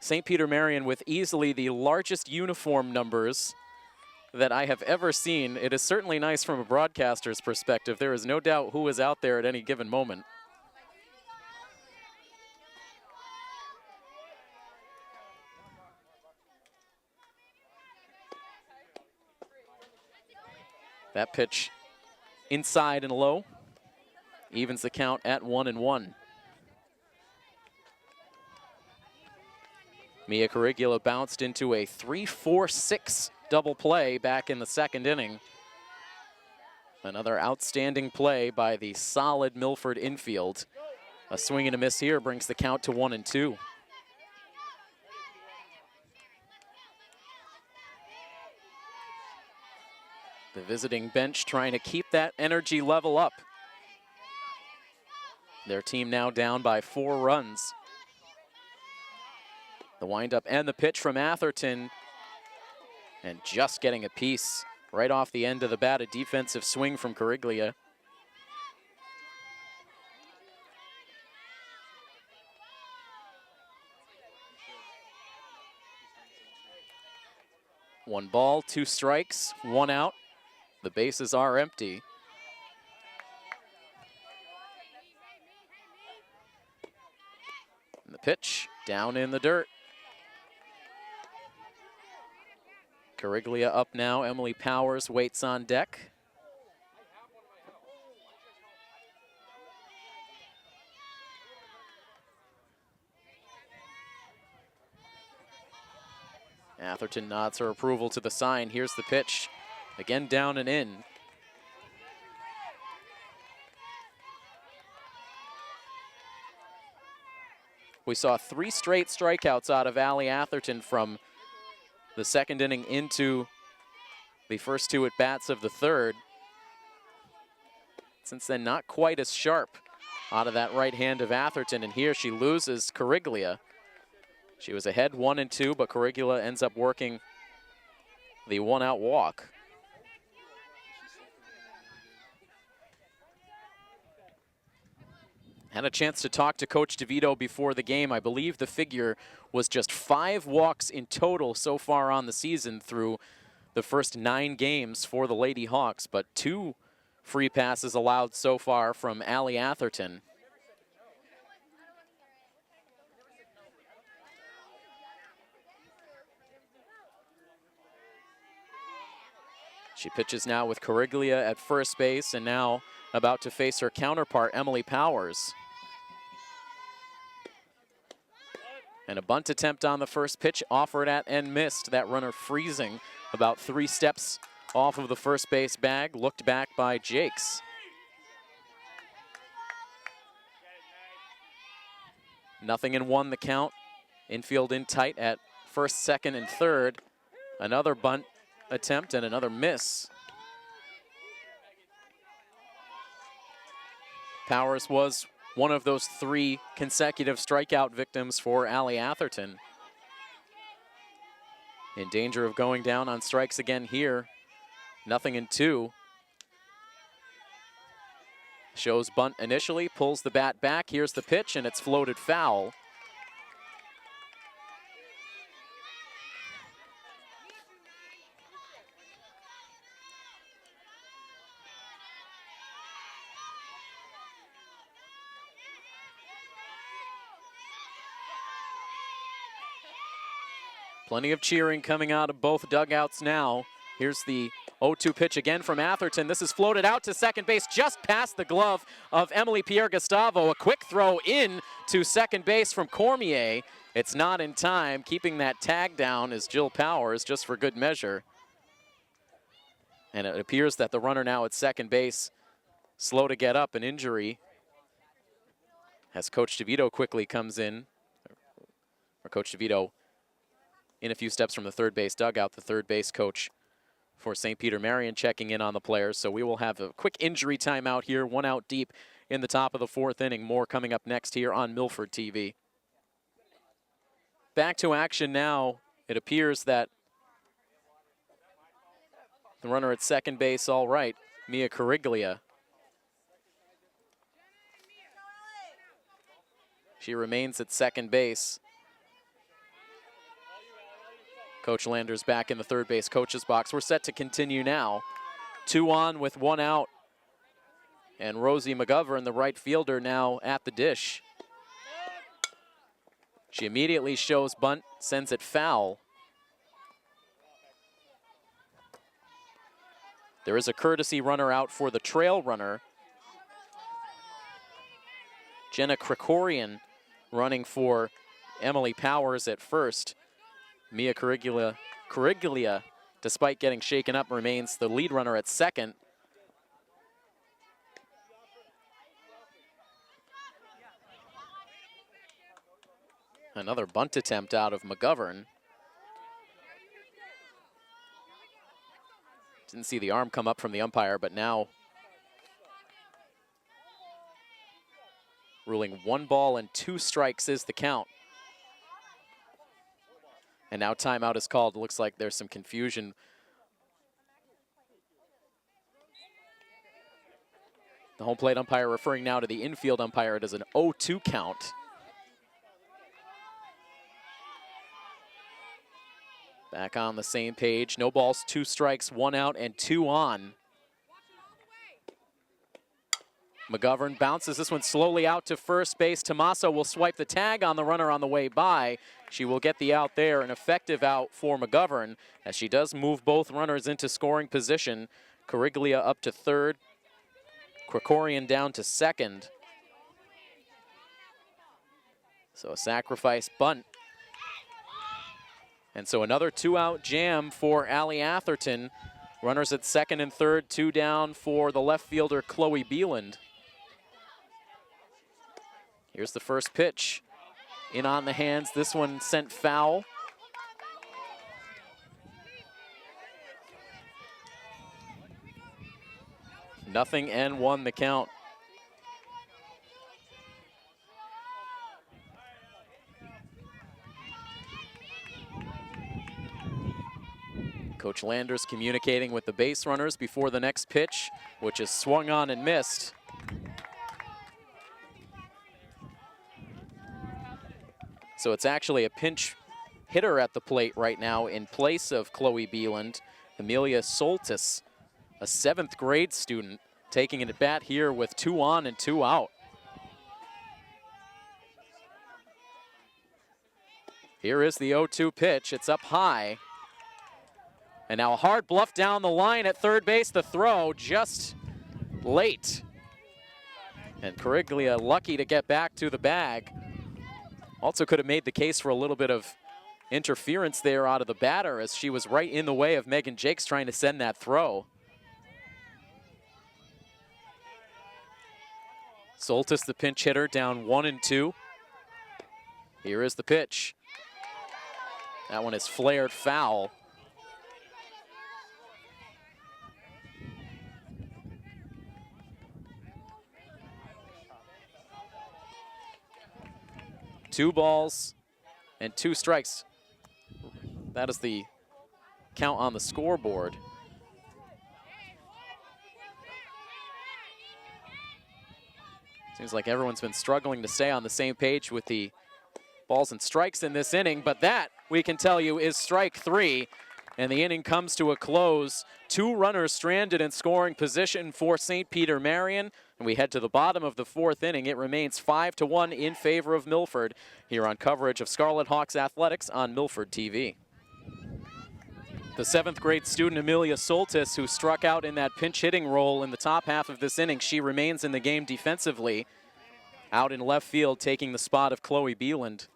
St. Peter Marian with easily the largest uniform numbers that I have ever seen. It is certainly nice from a broadcaster's perspective. There is no doubt who is out there at any given moment. That pitch inside and low evens the count at 1-1. Mia Corrigula bounced into a 3-4-6 double play back in the second inning. Another outstanding play by the solid Milford infield. A swing and a miss here brings the count to 1-2. The visiting bench trying to keep that energy level up. Their team now down by 4 runs. The windup and the pitch from Atherton, and just getting a piece right off the end of the bat, a defensive swing from Corriglia. One ball, 2 strikes, 1 out. The bases are empty. And the pitch down in the dirt. Corriglia up now. Emily Powers waits on deck. Atherton nods her approval to the sign. Here's the pitch. Again down and in. We saw 3 straight strikeouts out of Allie Atherton from the second inning into the first 2 at-bats of the third. Since then, not quite as sharp out of that right hand of Atherton, and here she loses Corriglia. She was ahead 1-2, but Corriglia ends up working the 1-out walk. Had a chance to talk to Coach DeVito before the game. I believe the figure was just 5 walks in total so far on the season through the first 9 games for the Lady Hawks, but 2 free passes allowed so far from Allie Atherton. She pitches now with Corriglia at first base, and now about to face her counterpart, Emily Powers. And a bunt attempt on the first pitch, offered at and missed. That runner freezing about 3 steps off of the first base bag, looked back by Jakes. Nothing in 1 the count. Infield in tight at first, second, and third. Another bunt attempt and another miss. Powers was one of those 3 consecutive strikeout victims for Allie Atherton. In danger of going down on strikes again here. Nothing in 2. Shows bunt initially, pulls the bat back. Here's the pitch, and it's floated foul. Plenty of cheering coming out of both dugouts now. Here's the 0-2 pitch again from Atherton. This is floated out to second base, just past the glove of Emily Pierre-Gustavo. A quick throw in to second base from Cormier. It's not in time. Keeping that tag down is Jill Powers, just for good measure. And it appears that the runner now at second base, slow to get up, an injury. As Coach DeVito quickly comes in, or Coach DeVito in a few steps from the third base dugout, the third base coach for St. Peter Marian checking in on the players. So we will have a quick injury timeout here, 1 out deep in the top of the 4th inning. More coming up next here on Milford TV. Back to action now. It appears that the runner at second base, all right, Mia Corriglia. She remains at second base. Coach Landers back in the third base coach's box. We're set to continue now. 2 on with 1 out. And Rosie McGovern, the right fielder, now at the dish. She immediately shows bunt, sends it foul. There is a courtesy runner out for the trail runner. Jenna Krikorian running for Emily Powers at first. Mia Corriglia, despite getting shaken up, remains the lead runner at second. Another bunt attempt out of McGovern. Didn't see the arm come up from the umpire, but now ruling 1 ball and 2 strikes is the count. And now timeout is called. It looks like there's some confusion. The home plate umpire referring now to the infield umpire. It is an 0-2 count. Back on the same page. No balls, 2 strikes, 1 out, and 2 on. McGovern bounces this one slowly out to first base. Tommaso will swipe the tag on the runner on the way by. She will get the out there, an effective out for McGovern, as she does move both runners into scoring position. Corriglia up to third. Krikorian down to second. So a sacrifice bunt. And so another 2-out jam for Allie Atherton. Runners at second and third, 2 down for the left fielder, Chloe Beeland. Here's the first pitch. In on the hands, this one sent foul. Nothing and 1 the count. Coach Landers communicating with the base runners before the next pitch, which is swung on and missed. So it's actually a pinch hitter at the plate right now in place of Chloe Beeland. Amelia Soltis, a 7th grade student, taking it at bat here with 2 on and 2 out. Here is the 0-2 pitch. It's up high. And now a hard bluff down the line at third base. The throw just late. And Corriglia lucky to get back to the bag. Also could have made the case for a little bit of interference there out of the batter, as she was right in the way of Megan Jakes trying to send that throw. Soltis, the pinch hitter, down 1-2. Here is the pitch. That one is flared foul. Two balls and 2 strikes. That is the count on the scoreboard. Seems like everyone's been struggling to stay on the same page with the balls and strikes in this inning, but that, we can tell you, is strike 3. And the inning comes to a close. 2 runners stranded in scoring position for St. Peter Marian. And we head to the bottom of the 4th inning. It remains 5-1 in favor of Milford here on coverage of Scarlet Hawks Athletics on Milford TV. The 7th grade student Amelia Soltis, who struck out in that pinch hitting role in the top half of this inning, she remains in the game defensively. Out in left field, taking the spot of Chloe Beeland.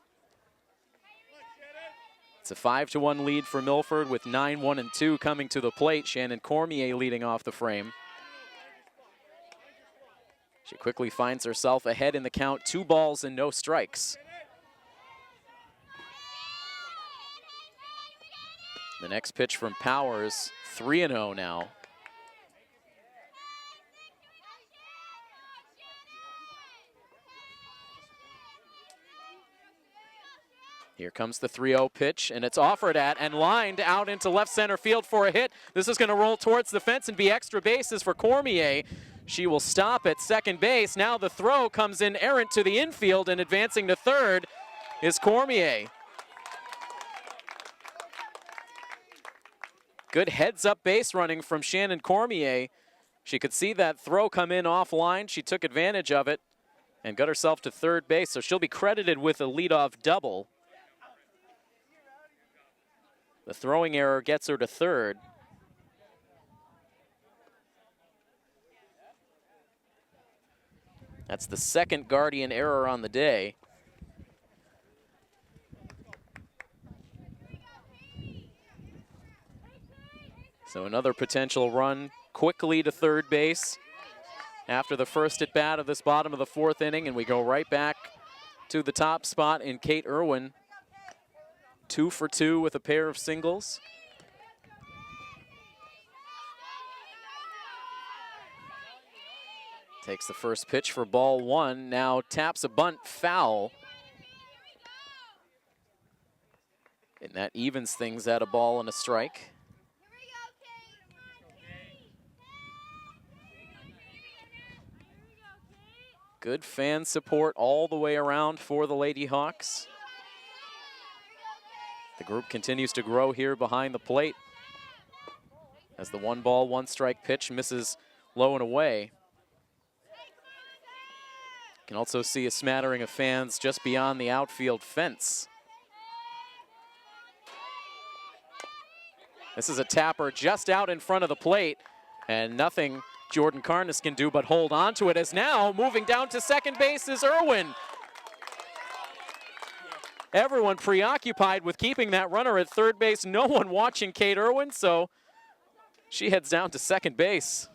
It's a 5-1 lead for Milford with 9-1-2 coming to the plate. Shannon Cormier leading off the frame. She quickly finds herself ahead in the count, 2 balls and no strikes. The next pitch from Powers, 3-0 now. Here comes the 3-0 pitch, and it's offered at and lined out into left center field for a hit. This is going to roll towards the fence and be extra bases for Cormier. She will stop at second base. Now the throw comes in errant to the infield, and advancing to third is Cormier. Good heads-up base running from Shannon Cormier. She could see that throw come in offline. She took advantage of it and got herself to third base, so she'll be credited with a leadoff double. The throwing error gets her to third. That's the second Guardian error on the day. So another potential run quickly to third base after the first at bat of this bottom of the fourth inning, and we go right back to the top spot in Kate Irwin. 2 for 2 with a pair of singles. Takes the first pitch for ball one, now taps a bunt foul. And that evens things at a ball and a strike. Good fan support all the way around for the Lady Hawks. The group continues to grow here behind the plate as the 1-ball, 1-strike pitch misses low and away. You can also see a smattering of fans just beyond the outfield fence. This is a tapper just out in front of the plate, and nothing Jordan Karnas can do but hold on to it, as now moving down to second base is Irwin. Everyone preoccupied with keeping that runner at third base. No one watching Kate Irwin, so she heads down to second base.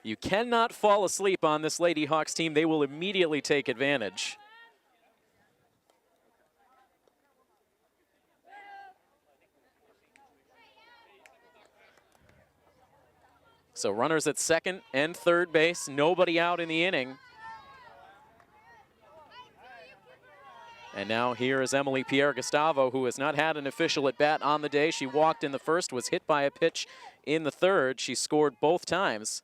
You cannot fall asleep on this Lady Hawks team. They will immediately take advantage. So runners at second and third base, nobody out in the inning. And now here is Emily Pierre-Gustavo, who has not had an official at bat on the day. She walked in the first, was hit by a pitch in the third. She scored both times.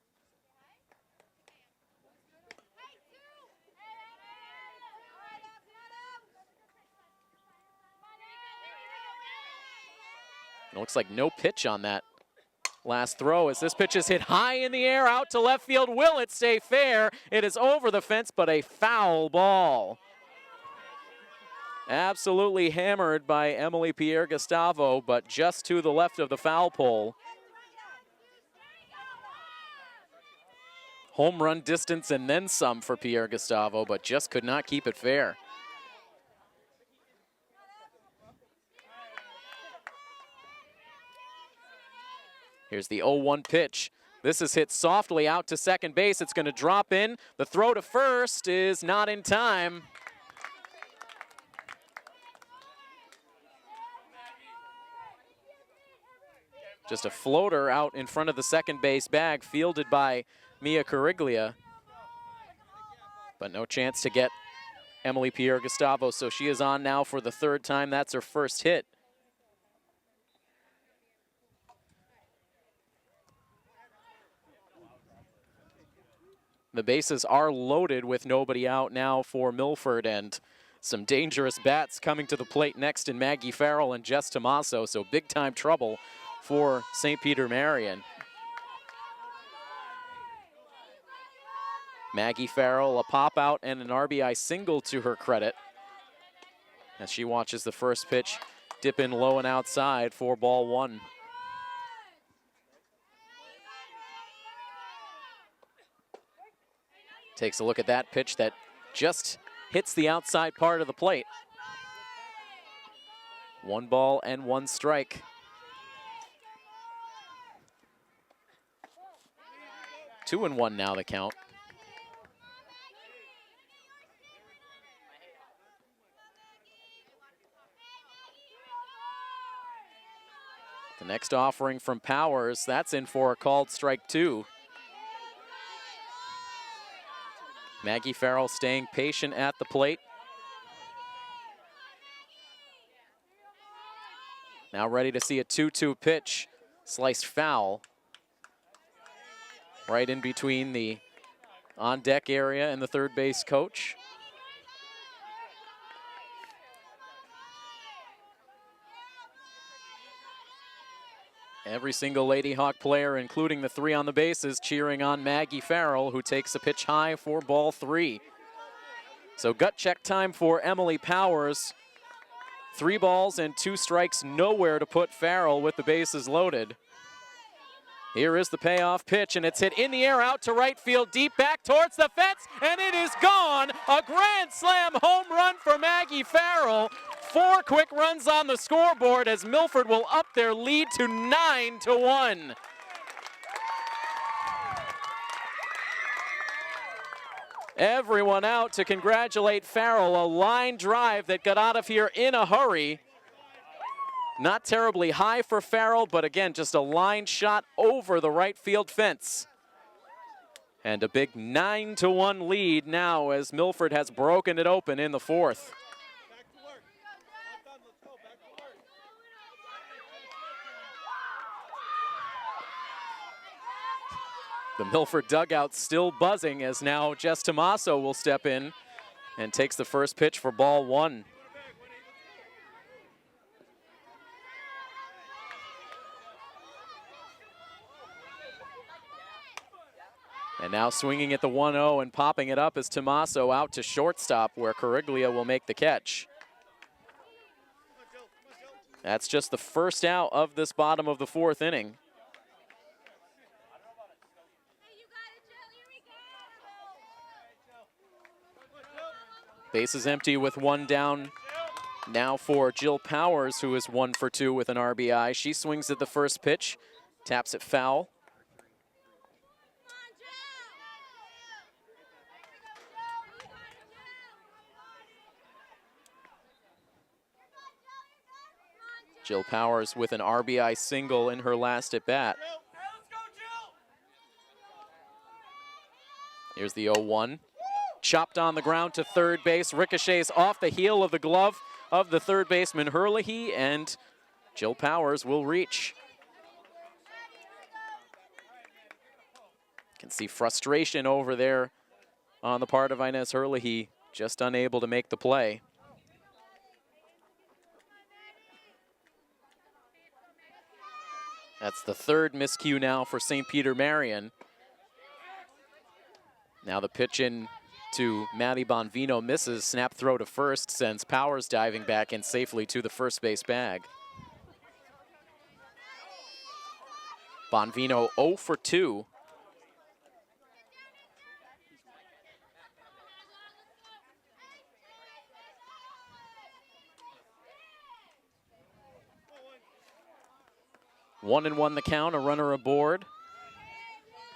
It looks like no pitch on that last throw as this pitch is hit high in the air out to left field. Will it stay fair? It is over the fence, but a foul ball. Absolutely hammered by Emily Pierre-Gustavo, but just to the left of the foul pole. Home run distance and then some for Pierre-Gustavo, but just could not keep it fair. Here's the 0-1 pitch. This is hit softly out to second base. It's going to drop in. The throw to first is not in time. Just a floater out in front of the second base bag, fielded by Mia Cariglia. But no chance to get Emily Pierre-Gustavo, so she is on now for the third time. That's her first hit. The bases are loaded with nobody out now for Milford, and some dangerous bats coming to the plate next in Maggie Farrell and Jess Tomaso, so big time trouble for St. Peter Marian. Maggie Farrell, a pop out and an RBI single to her credit, as she watches the first pitch dip in low and outside for ball one. Takes a look at that pitch that just hits the outside part of the plate. 1 ball and 1 strike. 2-1 now the count. The next offering from Powers, that's in for a called strike 2. Maggie Farrell staying patient at the plate. Now ready to see a 2-2 pitch. Sliced foul. Right in between the on-deck area and the third base coach. Every single Lady Hawk player, including the 3 on the bases, cheering on Maggie Farrell, who takes a pitch high for ball 3. So gut check time for Emily Powers. 3 balls and 2 strikes, nowhere to put Farrell with the bases loaded. Here is the payoff pitch, and it's hit in the air out to right field, deep back towards the fence, and it is gone. A grand slam home run for Maggie Farrell. 4 quick runs on the scoreboard as Milford will up their lead to 9-1. Everyone out to congratulate Farrell. A line drive that got out of here in a hurry. Not terribly high for Farrell, but again, just a line shot over the right field fence. And a big 9-1 lead now as Milford has broken it open in the 4th. The Milford dugout still buzzing as now Jess Tomaso will step in and takes the first pitch for ball 1. And now swinging at the 1-0 and popping it up is Tomaso out to shortstop where Cariglia will make the catch. That's just the first out of this bottom of the 4th inning. Bases empty with 1 down now for Jill Powers, who is 1 for 2 with an RBI. She swings at the first pitch, taps it foul. Jill Powers with an RBI single in her last at bat. Here's the 0-1. Chopped on the ground to third base. Ricochets off the heel of the glove of the third baseman Herlihy, and Jill Powers will reach. Can see frustration over there on the part of Inez Herlihy, just unable to make the play. That's the 3rd miscue now for St. Peter Marian. Now the pitch in to Maddie Bonvino misses. Snap throw to first sends Powers diving back in safely to the first base bag. Bonvino 0 for 2. One and 1 the count, a runner aboard.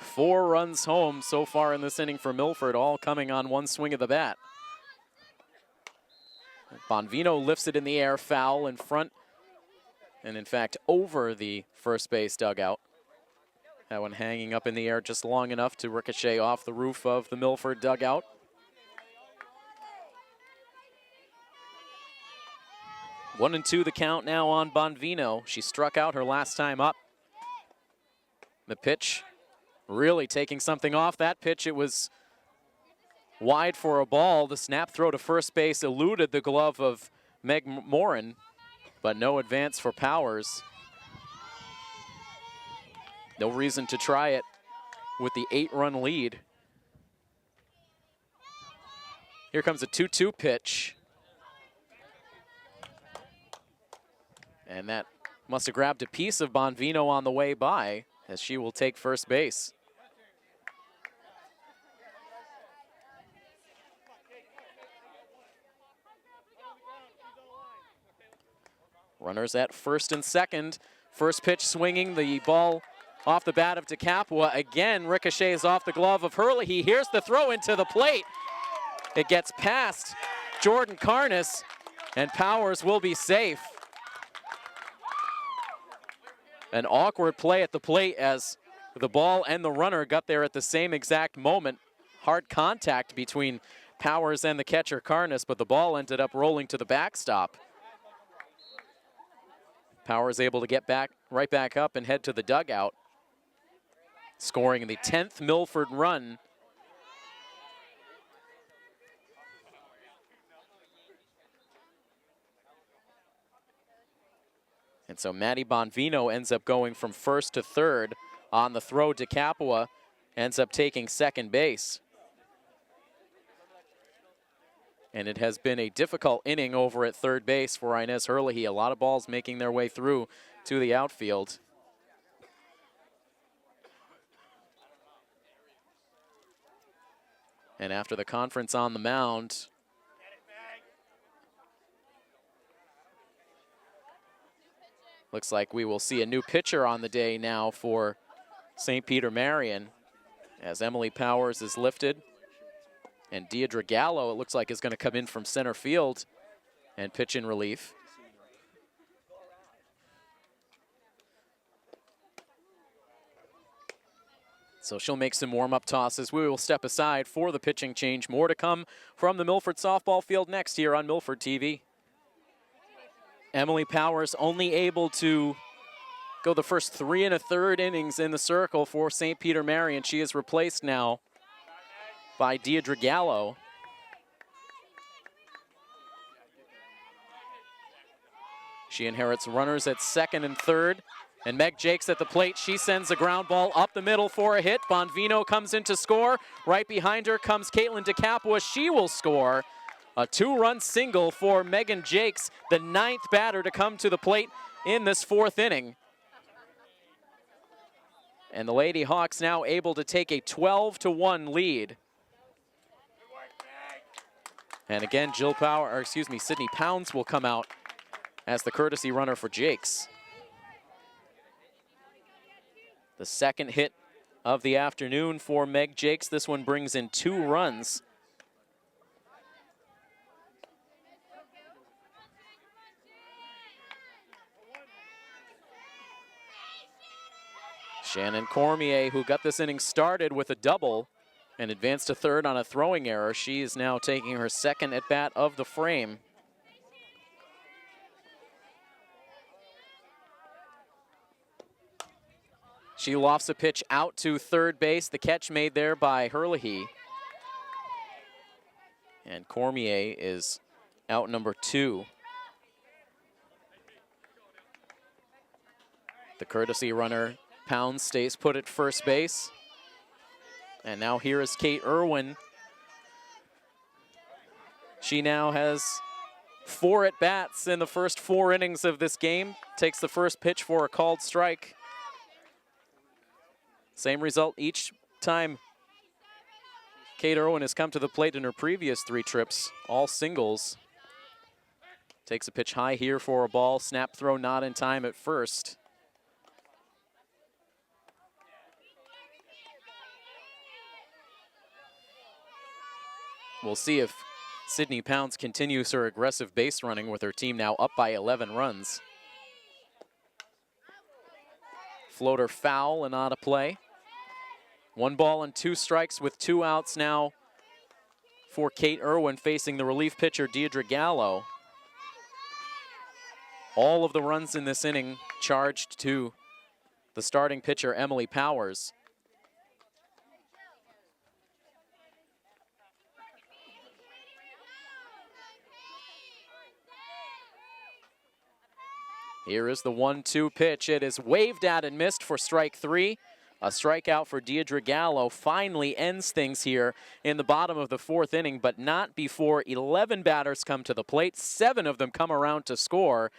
4 runs home so far in this inning for Milford, all coming on 1 swing of the bat. Bonvino lifts it in the air, foul in front, and in fact over the first base dugout. That one hanging up in the air just long enough to ricochet off the roof of the Milford dugout. One and 2 the count now on Bonvino. She struck out her last time up. The pitch really taking something off that pitch. It was wide for a ball. The snap throw to first base eluded the glove of Meg Morin, but no advance for Powers. No reason to try it with the 8-run lead. Here comes a 2-2 pitch. And that must have grabbed a piece of Bonvino on the way by, as she will take first base. Runners at first and second. First pitch swinging, the ball off the bat of DeCapua. Again, ricochets off the glove of Herlihy. Here's the throw into the plate. It gets past Jordan Karnas, and Powers will be safe. An awkward play at the plate as the ball and the runner got there at the same exact moment. Hard contact between Powers and the catcher Karnas, but the ball ended up rolling to the backstop. Powers able to get back, right back up and head to the dugout, scoring the 10th Milford run. And so Maddie Bonvino ends up going from first to third on the throw. DeCapua ends up taking second base. And it has been a difficult inning over at third base for Inez Herlihy. A lot of balls making their way through to the outfield. And after the conference on the mound, looks like we will see a new pitcher on the day now for St. Peter Marian, as Emily Powers is lifted. And Deidre Gallo, it looks like, is going to come in from center field and pitch in relief. So she'll make some warm-up tosses. We will step aside for the pitching change. More to come from the Milford softball field next here on Milford TV. Emily Powers only able to go the first 3 1/3 innings in the circle for St. Peter Marian. She is replaced now by Deidre Gallo. She inherits runners at second and third. And Meg Jakes at the plate. She sends a ground ball up the middle for a hit. Bonvino comes in to score. Right behind her comes Caitlin DeCapua. She will score. A 2-run single for Megan Jakes, the 9th batter to come to the plate in this 4th inning. And the Lady Hawks now able to take a 12-1 lead. And again, Sydney Pounds will come out as the courtesy runner for Jakes. The second hit of the afternoon for Meg Jakes. This one brings in 2 runs. Shannon Cormier, who got this inning started with a double and advanced to third on a throwing error. She is now taking her second at bat of the frame. She lofts a pitch out to third base. The catch made there by Herlihy. And Cormier is out number 2. The courtesy runner, Pounds, stays put at first base. And now here is Kate Irwin. She now has 4 at-bats in the first 4 innings of this game. Takes the first pitch for a called strike. Same result each time Kate Irwin has come to the plate in her previous 3 trips, all singles. Takes a pitch high here for a ball. Snap throw not in time at first. We'll see if Sydney Pounds continues her aggressive base running with her team now up by 11 runs. Floater foul and out of play. 1 ball and 2 strikes with 2 outs now for Kate Irwin, facing the relief pitcher Deidre Gallo. All of the runs in this inning charged to the starting pitcher Emily Powers. Here is the 1-2 pitch. It is waved at and missed for strike 3. A strikeout for Deidre Gallo finally ends things here in the bottom of the 4th inning, but not before 11 batters come to the plate. 7 of them come around to score.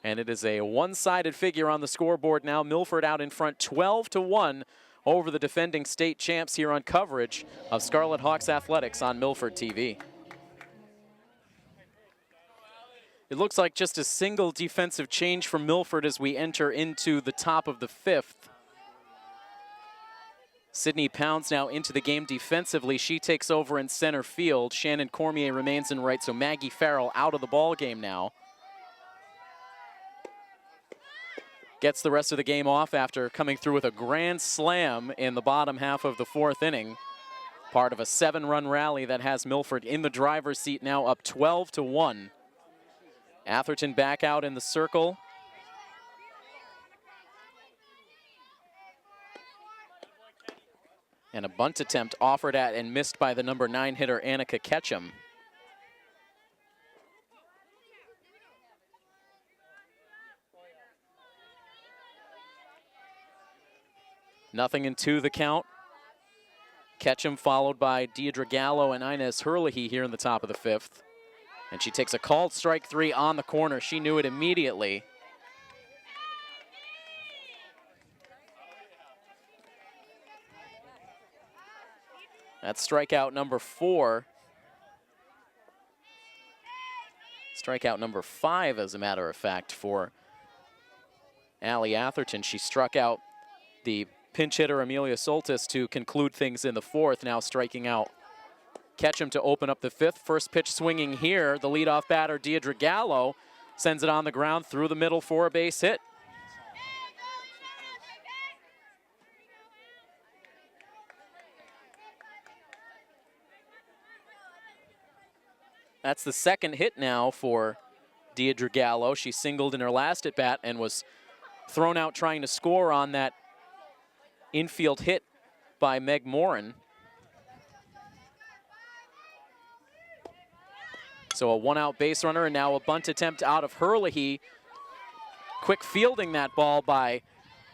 And it is a one-sided figure on the scoreboard now. Milford out in front 12-1 over the defending state champs here on coverage of Scarlet Hawks Athletics on Milford TV. It looks like just a single defensive change from Milford as we enter into the top of the 5th. Sydney Pounds now into the game defensively. She takes over in center field. Shannon Cormier remains in right, so Maggie Farrell out of the ball game now. Gets the rest of the game off after coming through with a grand slam in the bottom half of the 4th inning. Part of a 7-run rally that has Milford in the driver's seat now, up 12-1. Atherton back out in the circle. And a bunt attempt offered at and missed by the number 9 hitter Annika Ketchum. 0-2 the count. Ketchum followed by Deidre Gallo and Inez Herlihy here in the top of the 5th. And she takes a called strike 3 on the corner. She knew it immediately. That's strikeout number 4. Strikeout number 5, as a matter of fact, for Allie Atherton. She struck out the pinch hitter Amelia Soltis to conclude things in the 4th, now striking out Ketchum to open up the 5th. First pitch swinging here. The leadoff batter, Deidre Gallo, sends it on the ground through the middle for a base hit. That's the second hit now for Deidre Gallo. She singled in her last at-bat and was thrown out trying to score on that infield hit by Meg Morin. So a 1-out base runner, and now a bunt attempt out of Herlihy. Quick fielding that ball by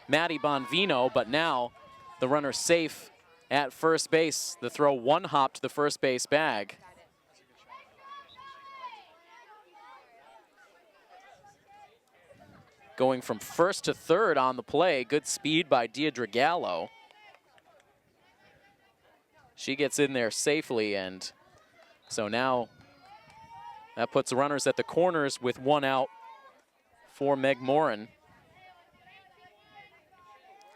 Maddie Bonvino, but now the runner safe at first base. The throw one-hopped the first base bag. Going from first to third on the play. Good speed by Deidre Gallo. She gets in there safely, and so now that puts the runners at the corners with 1 out for Meg Morin.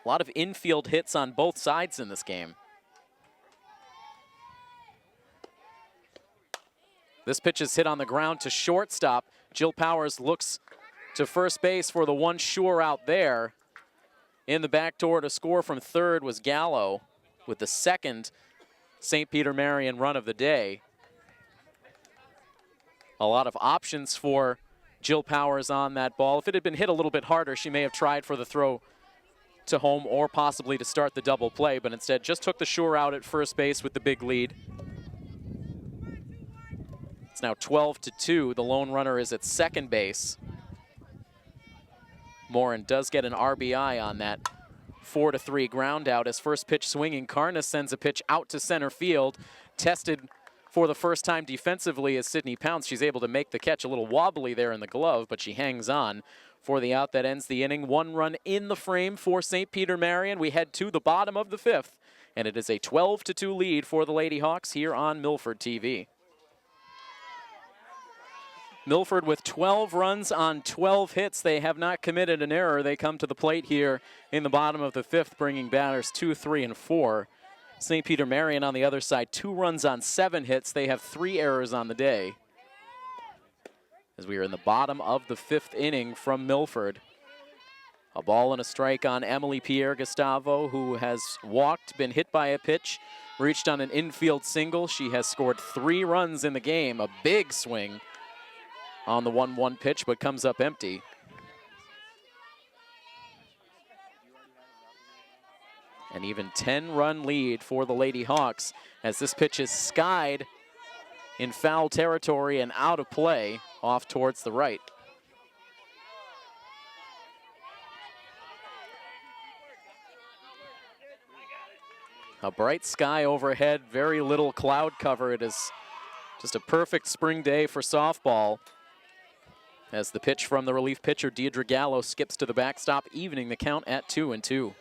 A lot of infield hits on both sides in this game. This pitch is hit on the ground to shortstop. Jill Powers looks to first base for the one sure out there. In the back door to score from third was Gallo with the second St. Peter Marian run of the day. A lot of options for Jill Powers on that ball. If it had been hit a little bit harder, she may have tried for the throw to home or possibly to start the double play, but instead just took the sure out at first base with the big lead. It's now 12-2. The lone runner is at second base. Morin does get an RBI on that 4-3 ground out as first pitch swinging. Karnas sends a pitch out to center field. Tested for the first time defensively as Sydney Pounce. She's able to make the catch, a little wobbly there in the glove, but she hangs on for the out that ends the inning. 1 run in the frame for St. Peter Marian. We head to the bottom of the 5th, and it is a 12-2 lead for the Lady Hawks here on Milford TV. Milford with 12 runs on 12 hits. They have not committed an error. They come to the plate here in the bottom of the 5th, bringing batters 2, 3, and 4. St. Peter Marian on the other side, 2 runs on 7 hits. They have 3 errors on the day. As we are in the bottom of the 5th inning from Milford. A ball and a strike on Emily Pierre Gustavo, who has walked, been hit by a pitch, reached on an infield single. She has scored 3 runs in the game. A big swing on the 1-1 pitch, but comes up empty. An even 10-run lead for the Lady Hawks as this pitch is skied in foul territory and out of play off towards the right. A bright sky overhead, very little cloud cover. It is just a perfect spring day for softball. As the pitch from the relief pitcher, Deidre Gallo, skips to the backstop, evening the count at 2-2.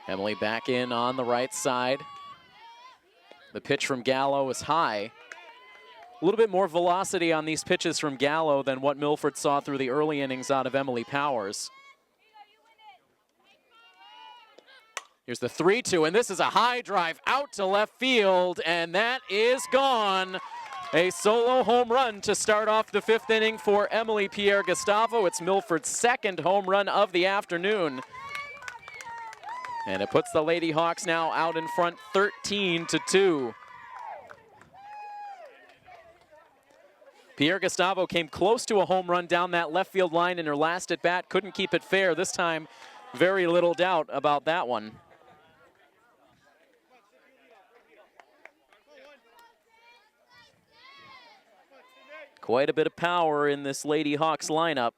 Emily back in on the right side. The pitch from Gallo is high. A little bit more velocity on these pitches from Gallo than what Milford saw through the early innings out of Emily Powers. Here's the 3-2, and this is a high drive out to left field, and that is gone. A solo home run to start off the 5th inning for Emily Pierre Gustavo. It's Milford's 2nd home run of the afternoon. And it puts the Lady Hawks now out in front 13-2. Pierre Gustavo came close to a home run down that left field line in her last at bat. Couldn't keep it fair. This time, very little doubt about that one. Quite a bit of power in this Lady Hawks lineup.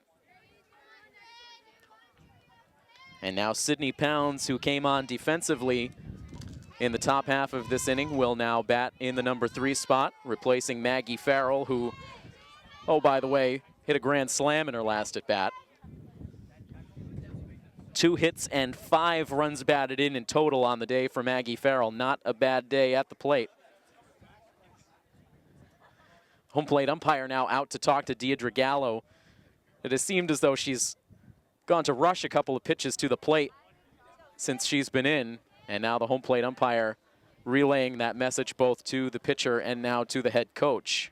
And now Sydney Pounds, who came on defensively in the top half of this inning, will now bat in the number 3 spot, replacing Maggie Farrell, who, oh, by the way, hit a grand slam in her last at bat. 2 hits and 5 runs batted in total on the day for Maggie Farrell. Not a bad day at the plate. Home plate umpire now out to talk to Deidre Gallo. It has seemed as though she's gone to rush a couple of pitches to the plate since she's been in, and now the home plate umpire relaying that message both to the pitcher and now to the head coach.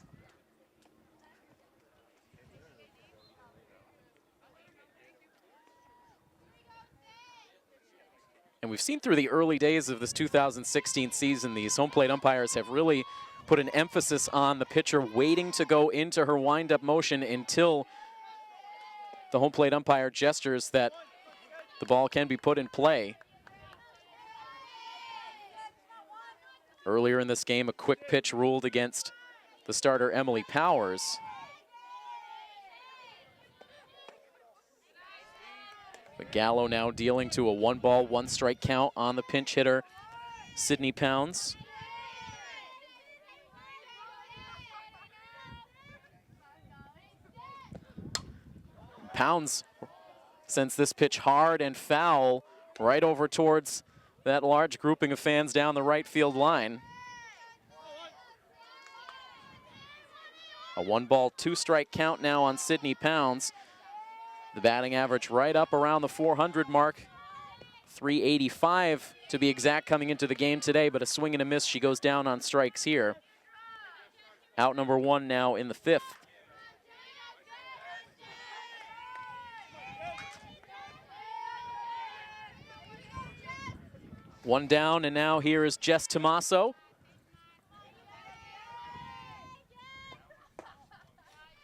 And we've seen through the early days of this 2016 season, these home plate umpires have really put an emphasis on the pitcher waiting to go into her wind-up motion until the home plate umpire gestures that the ball can be put in play. Earlier in this game, a quick pitch ruled against the starter Emily Powers. But Gallo now dealing to a 1-ball, 1-strike count on the pinch hitter, Sydney Pounds. Pounds sends this pitch hard and foul right over towards that large grouping of fans down the right field line. A 1-ball, 2-strike count now on Sydney Pounds. The batting average right up around the 400 mark. 385 to be exact coming into the game today, but a swing and a miss. She goes down on strikes here. Out number 1 now in the 5th. One down, and now here is Jess Tomaso.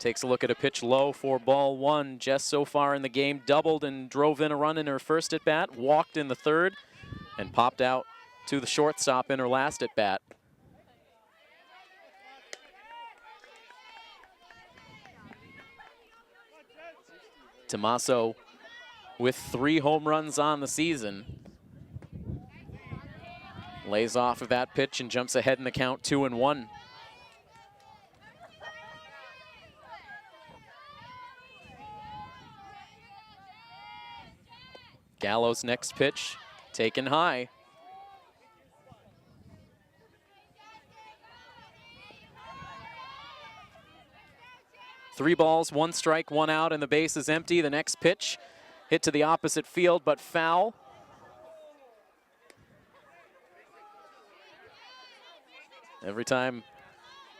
Takes a look at a pitch low for ball 1. Jess so far in the game doubled and drove in a run in her first at bat, walked in the 3rd, and popped out to the shortstop in her last at bat. Tomaso with 3 home runs on the season. Lays off of that pitch and jumps ahead in the count 2-1. Gallo's next pitch, taken high. Three balls, 1 strike, 1 out, and the base is empty. The next pitch hit to the opposite field, but foul. Every time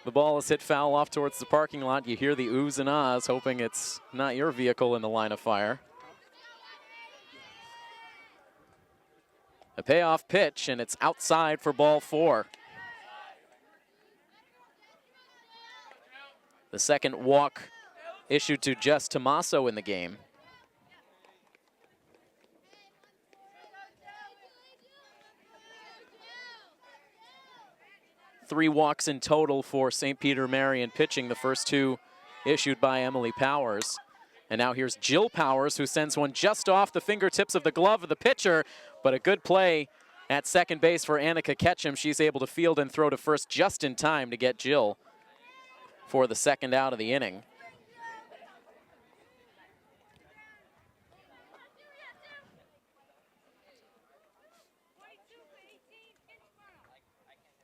the ball is hit foul off towards the parking lot, you hear the oohs and ahs, hoping it's not your vehicle in the line of fire. A payoff pitch, and it's outside for ball 4. The second walk issued to Jess Tomaso in the game. Three walks in total for St. Peter Marian pitching, the first 2 issued by Emily Powers. And now here's Jill Powers, who sends one just off the fingertips of the glove of the pitcher, but a good play at second base for Annika Ketchum. She's able to field and throw to first just in time to get Jill for the second out of the inning.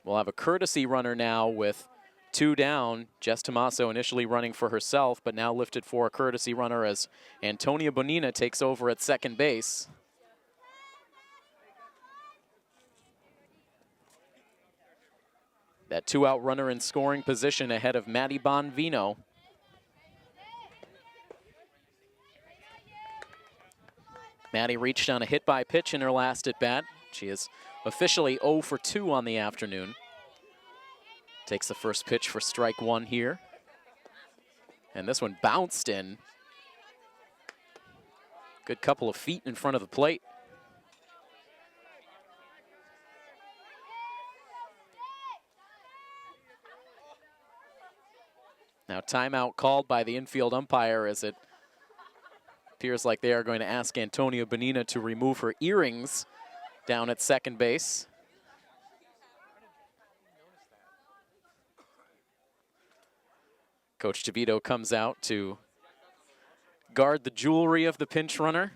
We'll have a courtesy runner now with 2 down. Jess Tomaso initially running for herself, but now lifted for a courtesy runner as Antonia Bonina takes over at second base. That 2-out runner in scoring position ahead of Maddie Bonvino. Maddie reached on a hit by pitch in her last at bat. She is officially 0 for 2 on the afternoon. Takes the first pitch for strike 1 here. And this one bounced in. Good couple of feet in front of the plate. Now timeout called by the infield umpire as it appears like they are going to ask Antonia Bonina to remove her earrings down at second base. Coach DeVito comes out to guard the jewelry of the pinch runner,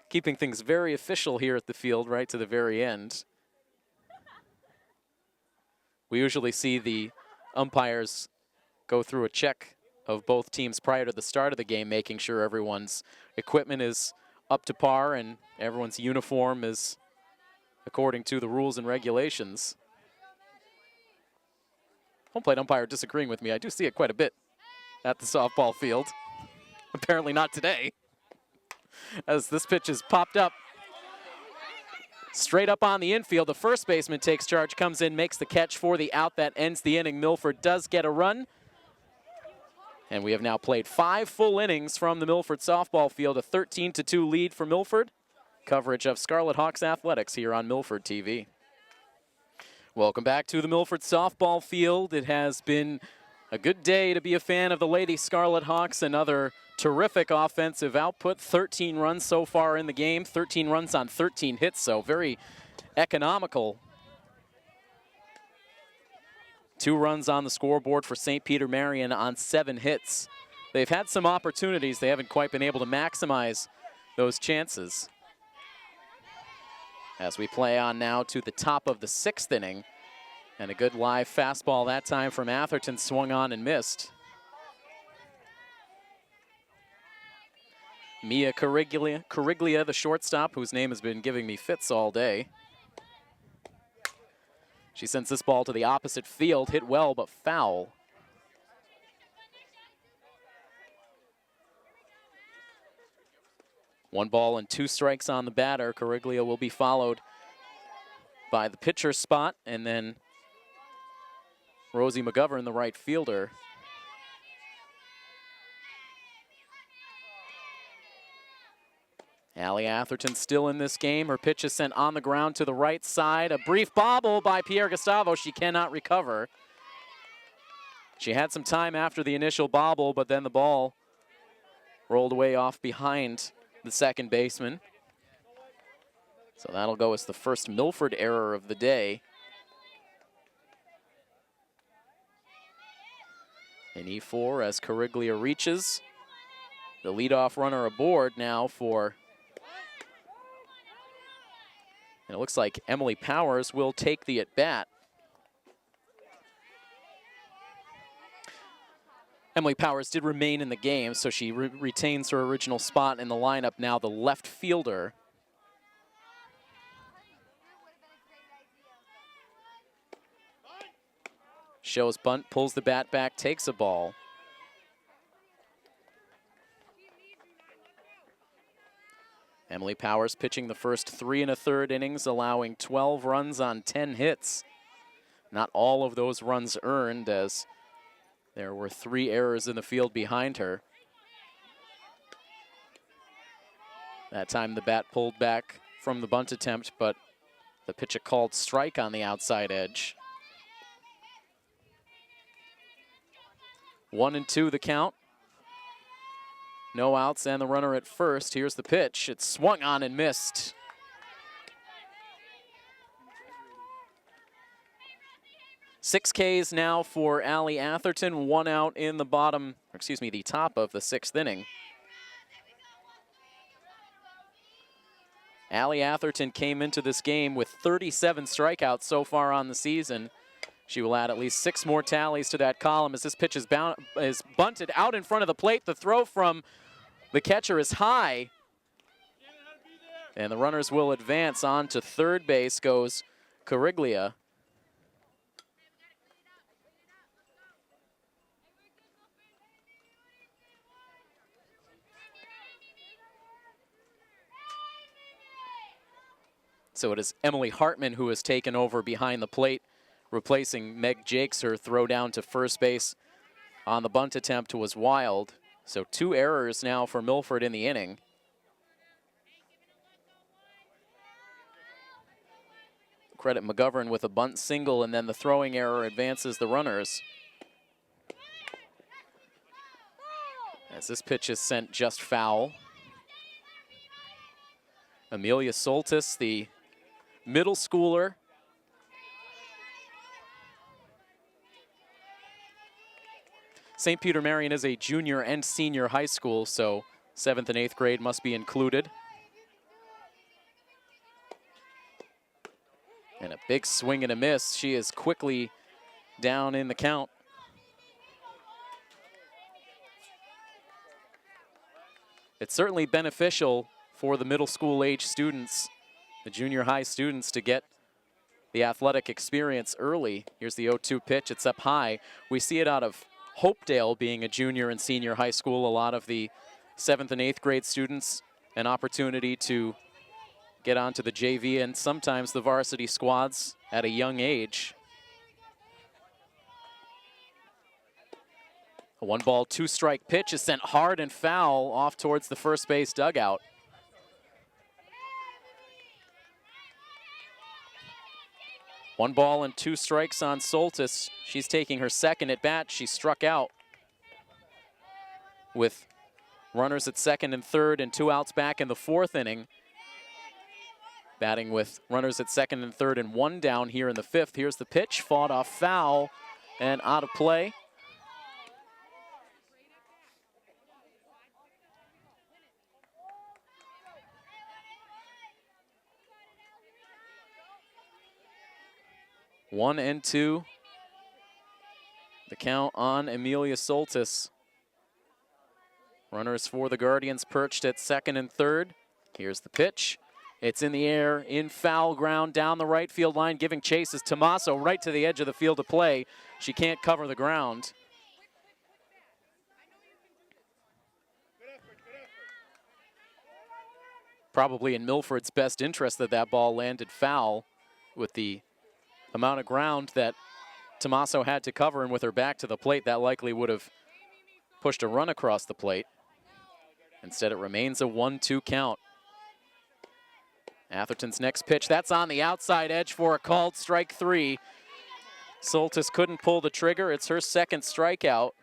keeping things very official here at the field right to the very end. We usually see the umpires go through a check of both teams prior to the start of the game, making sure everyone's equipment is up to par and everyone's uniform is according to the rules and regulations. Home plate umpire disagreeing with me. I do see it quite a bit at the softball field. Apparently not today, as this pitch is popped up straight up on the infield. The first baseman takes charge, comes in, makes the catch for the out. That ends the inning. Milford does get a run. And we have now played 5 full innings from the Milford softball field, a 13-2 lead for Milford. Coverage of Scarlet Hawks athletics here on Milford TV. Welcome back to the Milford softball field. It has been a good day to be a fan of the Lady Scarlet Hawks. Another terrific offensive output, 13 runs so far in the game, 13 runs on 13 hits, so very economical. 2 runs on the scoreboard for St. Peter Marian on 7 hits. They've had some opportunities. They haven't quite been able to maximize those chances. As we play on now to the top of the 6th inning. And a good live fastball that time from Atherton, swung on and missed. Mia Cariglia, the shortstop, whose name has been giving me fits all day. She sends this ball to the opposite field, hit well but foul. One ball and 2 strikes on the batter. Cariglia will be followed by the pitcher spot, and then Rosie McGovern, the right fielder. Allie Atherton still in this game. Her pitch is sent on the ground to the right side. A brief bobble by Pierre Gustavo. She cannot recover. She had some time after the initial bobble, but then the ball rolled away off behind the second baseman. So that'll go as the first Milford error of the day. An E4 as Cariglia reaches. The leadoff runner aboard now for... And it looks like Emily Powers will take the at-bat. Emily Powers did remain in the game, so she retains her original spot in the lineup, now the left fielder. Shows bunt, pulls the bat back, takes a ball. Emily Powers pitching the first 3 1/3 innings, allowing 12 runs on 10 hits. Not all of those runs earned, as there were 3 errors in the field behind her. That time the bat pulled back from the bunt attempt, but the pitch a called strike on the outside edge. 1-2 the count. No outs and the runner at first. Here's the pitch. It's swung on and missed. Six Ks now for Allie Atherton. 1 out in the the top of the 6th inning. Allie Atherton came into this game with 37 strikeouts so far on the season. She will add at least 6 more tallies to that column as this pitch is bunted out in front of the plate. The throw from the catcher is high. And the runners will advance. On to third base goes Cariglia. So it is Emily Hartman who has taken over behind the plate, replacing Meg Jakes. Her throw down to first base on the bunt attempt was wild. So 2 errors now for Milford in the inning. Credit McGovern with a bunt single, and then the throwing error advances the runners. as this pitch is sent just foul. Amelia Soltis, the middle schooler. St. Peter Marian is a junior and senior high school, so 7th and 8th grade must be included. And a big swing and a miss. She is quickly down in the count. It's certainly beneficial for the middle school age students, the junior high students, to get the athletic experience early. Here's the 0-2 pitch. It's up high. We see it out of Hopedale, being a junior and senior high school. A lot of the 7th and 8th grade students an opportunity to get onto the JV and sometimes the varsity squads at a young age. A 1-ball, 2-strike pitch is sent hard and foul off towards the first base dugout. One ball and 2 strikes on Soltis. She's taking her second at bat. She struck out with runners at second and third and 2 outs back in the 4th inning. Batting with runners at second and third and 1 down here in the 5th. Here's the pitch, fought off foul and out of play. One and 2. The count on Amelia Soltis. Runners for the Guardians perched at second and third. Here's the pitch. It's in the air, in foul ground, down the right field line. Giving chase is Tomaso right to the edge of the field to play. She can't cover the ground. Probably in Milford's best interest that that ball landed foul, with the amount of ground that Tomaso had to cover, and with her back to the plate, that likely would have pushed a run across the plate. Instead, it remains a 1-2 count. Atherton's next pitch, that's on the outside edge for a called strike 3. Soltis couldn't pull the trigger. It's her second strikeout.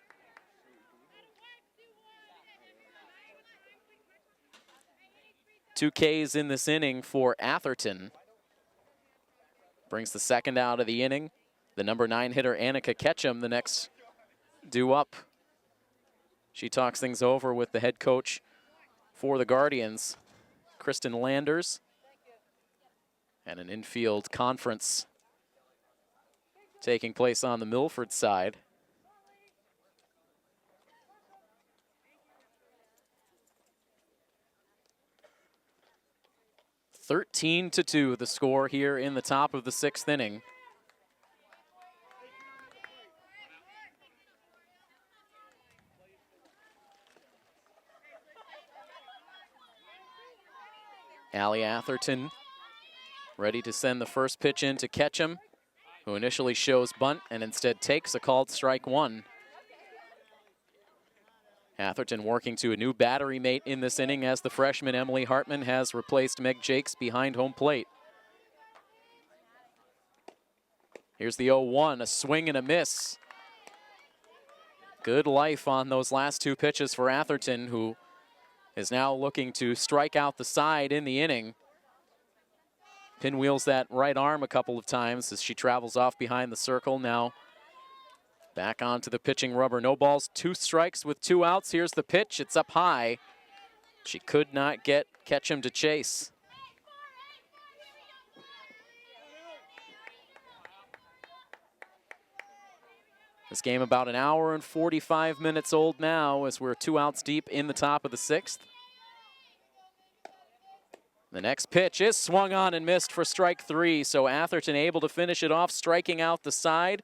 Two Ks in this inning for Atherton. Brings the second out of the inning. The number 9 hitter, Annika Ketchum, the next due up. She talks things over with the head coach for the Guardians, Kristen Landers. And an infield conference taking place on the Milford side. (13-2) the score here in the top of the 6th inning. Allie Atherton ready to send the first pitch in to Ketchum, who initially shows bunt and instead takes a called strike 1. Atherton working to a new battery mate in this inning as the freshman Emily Hartman has replaced Meg Jakes behind home plate. Here's the 0-1, a swing and a miss. Good life on those last 2 pitches for Atherton, who is now looking to strike out the side in the inning. Pinwheels that right arm a couple of times as she travels off behind the circle. Now back onto the pitching rubber. No balls, 2 strikes with 2 outs. Here's the pitch. It's up high. She could not get Ketchum to chase. This game about 1 hour and 45 minutes old now, as we're 2 outs deep in the top of the 6th. The next pitch is swung on and missed for strike 3, so Atherton able to finish it off, striking out the side.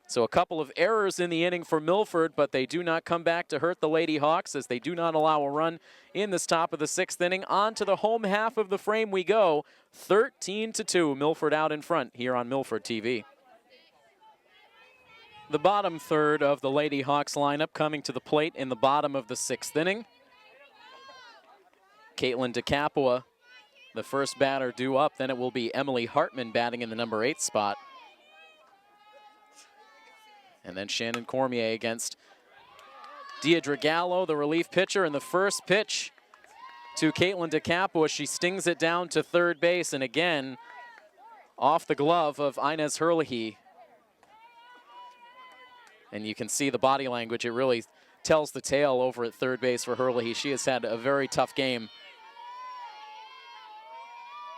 So a couple of errors in the inning for Milford, but they do not come back to hurt the Lady Hawks, as they do not allow a run in this top of the 6th inning. On to the home half of the frame we go. 13-2, Milford out in front here on Milford TV. The bottom third of the Lady Hawks lineup coming to the plate in the bottom of the 6th inning. Caitlin DeCapua, the first batter due up. Then it will be Emily Hartman batting in the number 8 spot. And then Shannon Cormier against Deidre Gallo, the relief pitcher, and the first pitch to Caitlin DeCapua. She stings it down to third base, and again, off the glove of Inez Herlihy. And you can see the body language. It really tells the tale over at third base for Herlihy. She has had a very tough game.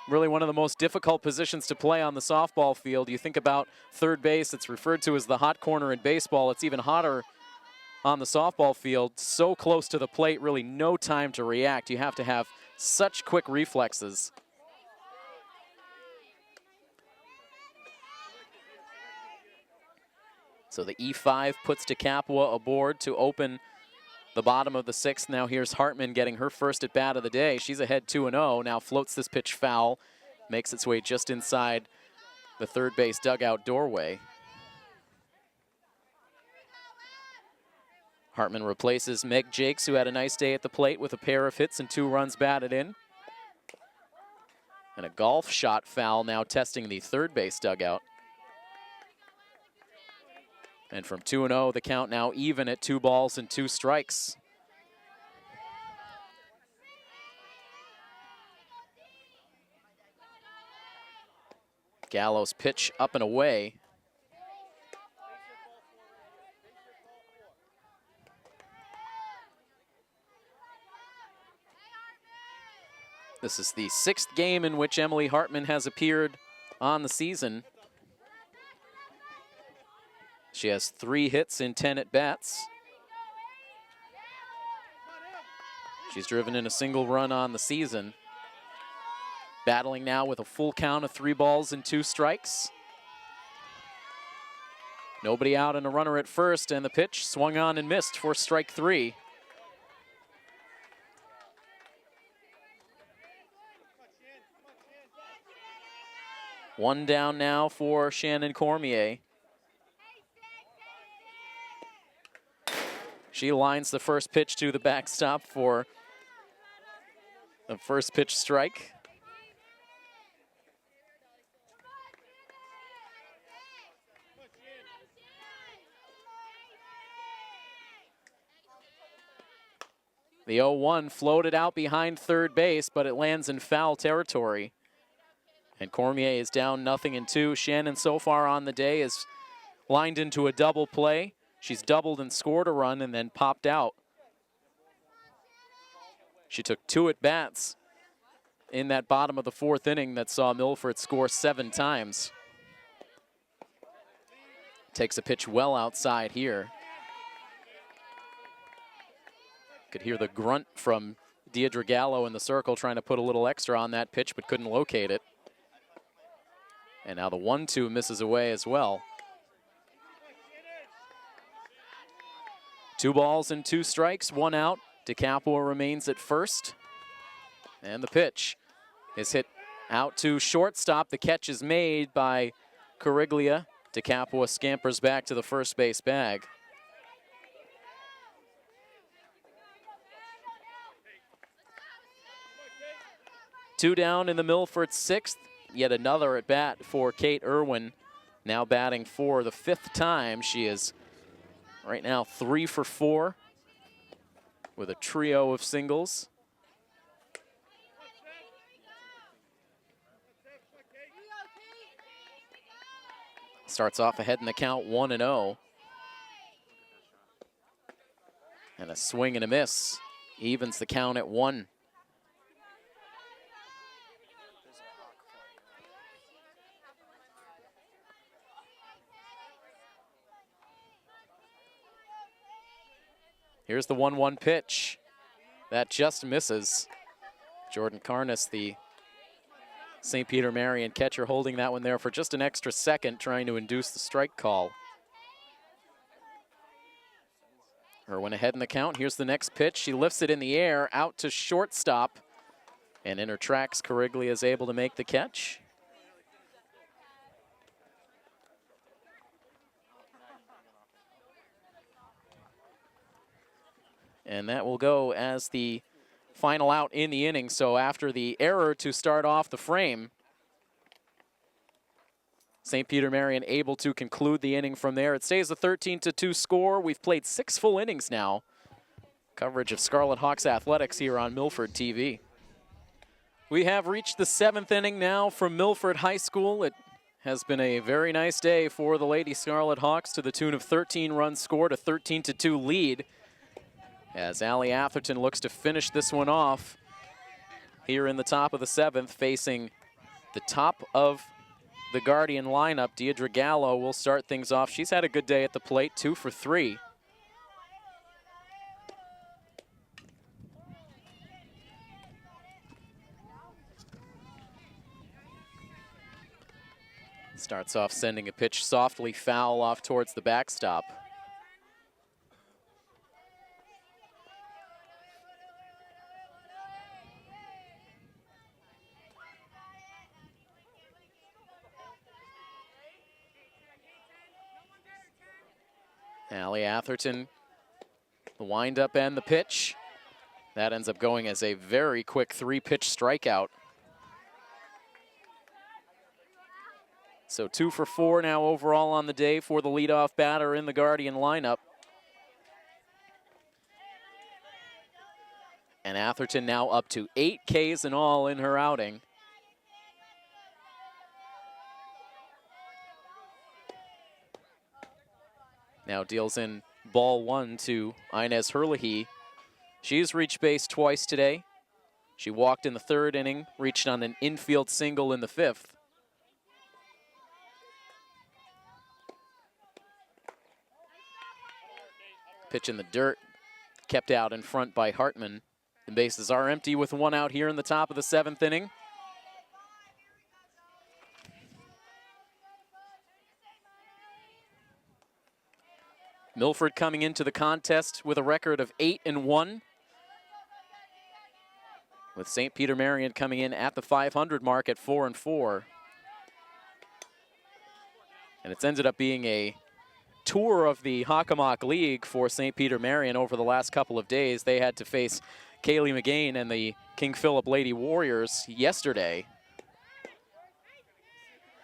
Really one of the most difficult positions to play on the softball field. You think about third base, it's referred to as the hot corner in baseball. It's even hotter on the softball field. So close to the plate, really no time to react. You have to have such quick reflexes. So the E5 puts DeCapua aboard to open the bottom of the sixth. Now here's Hartman getting her first at bat of the day. She's ahead 2-0. Now floats this pitch foul. Makes its way just inside the third base dugout doorway. Hartman replaces Meg Jakes, who had a nice day at the plate with a pair of hits and 2 runs batted in. And a golf shot foul now testing the third base dugout. And from 2-0, the count now even at 2 balls and 2 strikes. Gallo's pitch up and away. This is the 6th game in which Emily Hartman has appeared on the season. She has 3 hits in 10 at-bats. She's driven in a single run on the season. Battling now with a full count of 3 balls and 2 strikes. Nobody out and a runner at first, and the pitch swung on and missed for strike 3. One down now for Shannon Cormier. She lines the first pitch to the backstop for the first pitch strike. The 0-1 floated out behind third base, but it lands in foul territory. And Cormier is down 0-2. Shannon so far on the day is lined into a double play. She's doubled and scored a run and then popped out. She took 2 at-bats in that bottom of the 4th inning that saw Milford score 7 times. Takes a pitch well outside here. Could hear the grunt from Deidre Gallo in the circle trying to put a little extra on that pitch but couldn't locate it. And now the 1-2 misses away as well. 2 balls and 2 strikes, 1 out. DeCapua remains at first. And the pitch is hit out to shortstop. The catch is made by Coriglia. DeCapua scampers back to the first base bag. Two down in the Milford 6th. Yet another at bat for Kate Irwin. Now batting for the 5th time. She is right now 3 for 4 with a trio of singles. Starts off ahead in the count 1-0. And a swing and a miss. Evens the count at 1. Here's the 1-1 pitch. That just misses. Jordan Carness, the St. Peter Marian catcher, holding that one there for just an extra second, trying to induce the strike call. Irwin ahead in the count. Here's the next pitch. She lifts it in the air, out to shortstop. And in her tracks, Coriglia is able to make the catch. And that will go as the final out in the inning. So after the error to start off the frame, St. Peter Marian able to conclude the inning from there. It stays a 13-2 score. We've played 6 full innings now Coverage of Scarlet Hawks athletics here on Milford TV. We have reached the 7th inning now from Milford High School. It has been a very nice day for the Lady Scarlet Hawks to the tune of 13 runs scored, a 13-2 lead. As Allie Atherton looks to finish this one off here in the top of the 7th, facing the top of the Guardian lineup. Deidre Gallo will start things off. She's had a good day at the plate, 2 for 3. Starts off sending a pitch softly foul off towards the backstop. Allie Atherton, the windup and the pitch. That ends up going as a very quick 3-pitch strikeout. So 2 for 4 now overall on the day for the leadoff batter in the Guardian lineup. And Atherton now up to 8 Ks in all in her outing. Now deals in ball 1 to Inez Herlihy. She's reached base twice today. She walked in the 3rd inning, reached on an infield single in the 5th. Pitch in the dirt, kept out in front by Hartman. The bases are empty with 1 out here in the top of the 7th inning. Milford coming into the contest with a record of 8-1. With St. Peter Marian coming in at the 500 mark at 4-4. And it's ended up being a tour of the Hockomock League for St. Peter Marian over the last couple of days. They had to face Kaylee McGain and the King Philip Lady Warriors yesterday.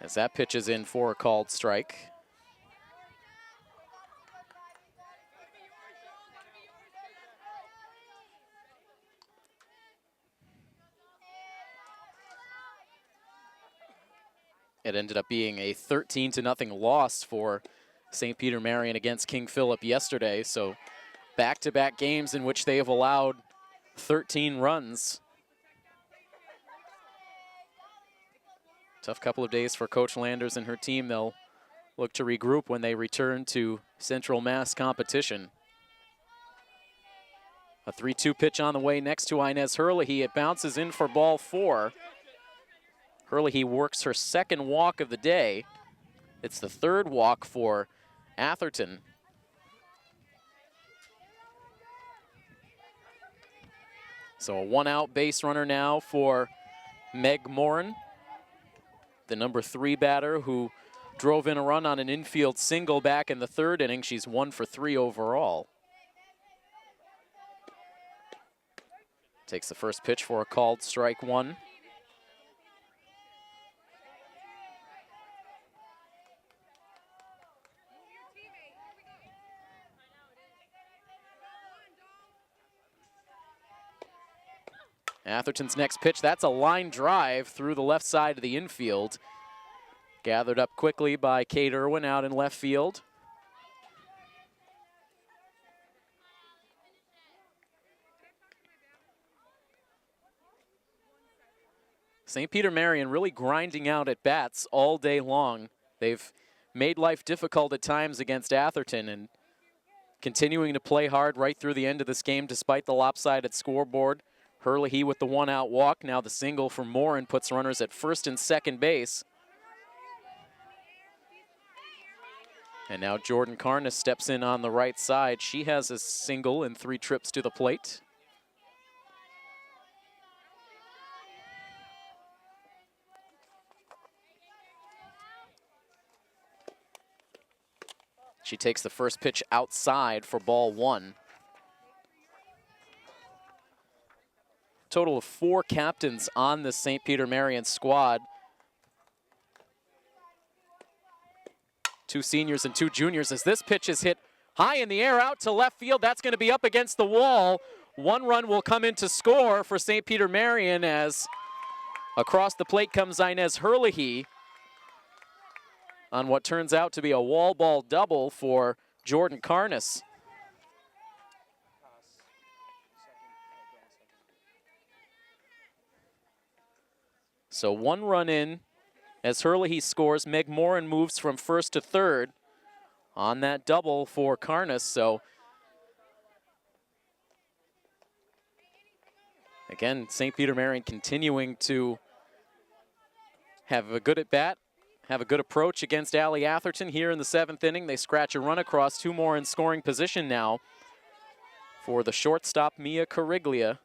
As that pitch is in for a called strike. It ended up being a 13-0 loss for St. Peter Marian against King Philip yesterday. So back-to-back games in which they have allowed 13 runs. Tough couple of days for Coach Landers and her team. They'll look to regroup when they return to Central Mass competition. A 3-2 pitch on the way next to Inez Herlihy. It bounces in for ball 4. Herlihy works her 2nd walk of the day. It's the 3rd walk for Atherton. So a 1-out base runner now for Meg Morin, the number 3 batter who drove in a run on an infield single back in the 3rd inning. She's 1 for 3 overall. Takes the first pitch for a called strike 1. Atherton's next pitch, that's a line drive through the left side of the infield. Gathered up quickly by Kate Irwin out in left field. St. Peter Marian really grinding out at bats all day long. They've made life difficult at times against Atherton and continuing to play hard right through the end of this game despite the lopsided scoreboard. Herlihy with the 1-out walk. Now the single from Morin puts runners at 1st and 2nd base. And now Jordan Carness steps in on the right side. She has a single and 3 trips to the plate. She takes the first pitch outside for ball 1. Total of 4 captains on the St. Peter Marian squad. 2 seniors and 2 juniors as this pitch is hit high in the air out to left field. That's going to be up against the wall. One run will come in to score for St. Peter Marian as across the plate comes Inez Herlihy on what turns out to be a wall ball double for Jordan Karnas. So one run in as Herlihy scores. Meg Morin moves from first to third on that double for Karnas. So again, St. Peter Marian continuing to have a good at bat, have a good approach against Allie Atherton here in the 7th inning. They scratch a run across, 2 more in scoring position now for the shortstop, Mia Cariglia.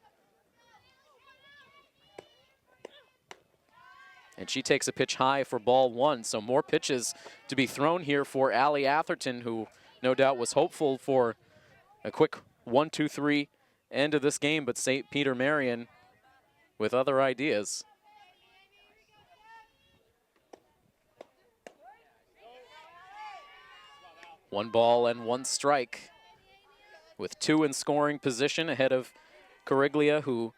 And she takes a pitch high for ball 1. So more pitches to be thrown here for Allie Atherton, who no doubt was hopeful for a quick 1-2-3 end of this game, but St. Peter Marian with other ideas. One ball and 1 strike with 2 in scoring position ahead of Cariglia, who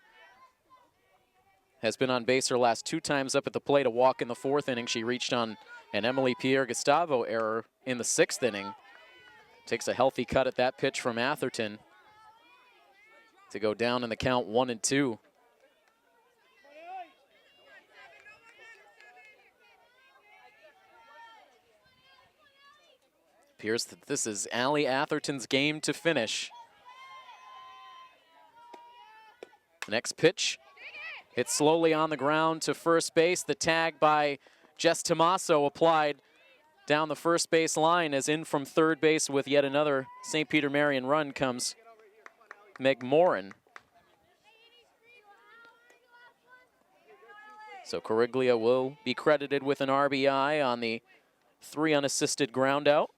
has been on base her last 2 times up at the plate. A walk in the 4th inning. She reached on an Emily Pierre-Gustavo error in the 6th inning. Takes a healthy cut at that pitch from Atherton to go down in the count 1-2. Appears that this is Allie Atherton's game to finish. Next pitch. Hit slowly on the ground to first base. The tag by Jess Tomaso applied down the first base line, as in from third base with yet another St. Peter Marian run comes Meg Morin. So Cariglia will be credited with an RBI on the 3 unassisted ground out.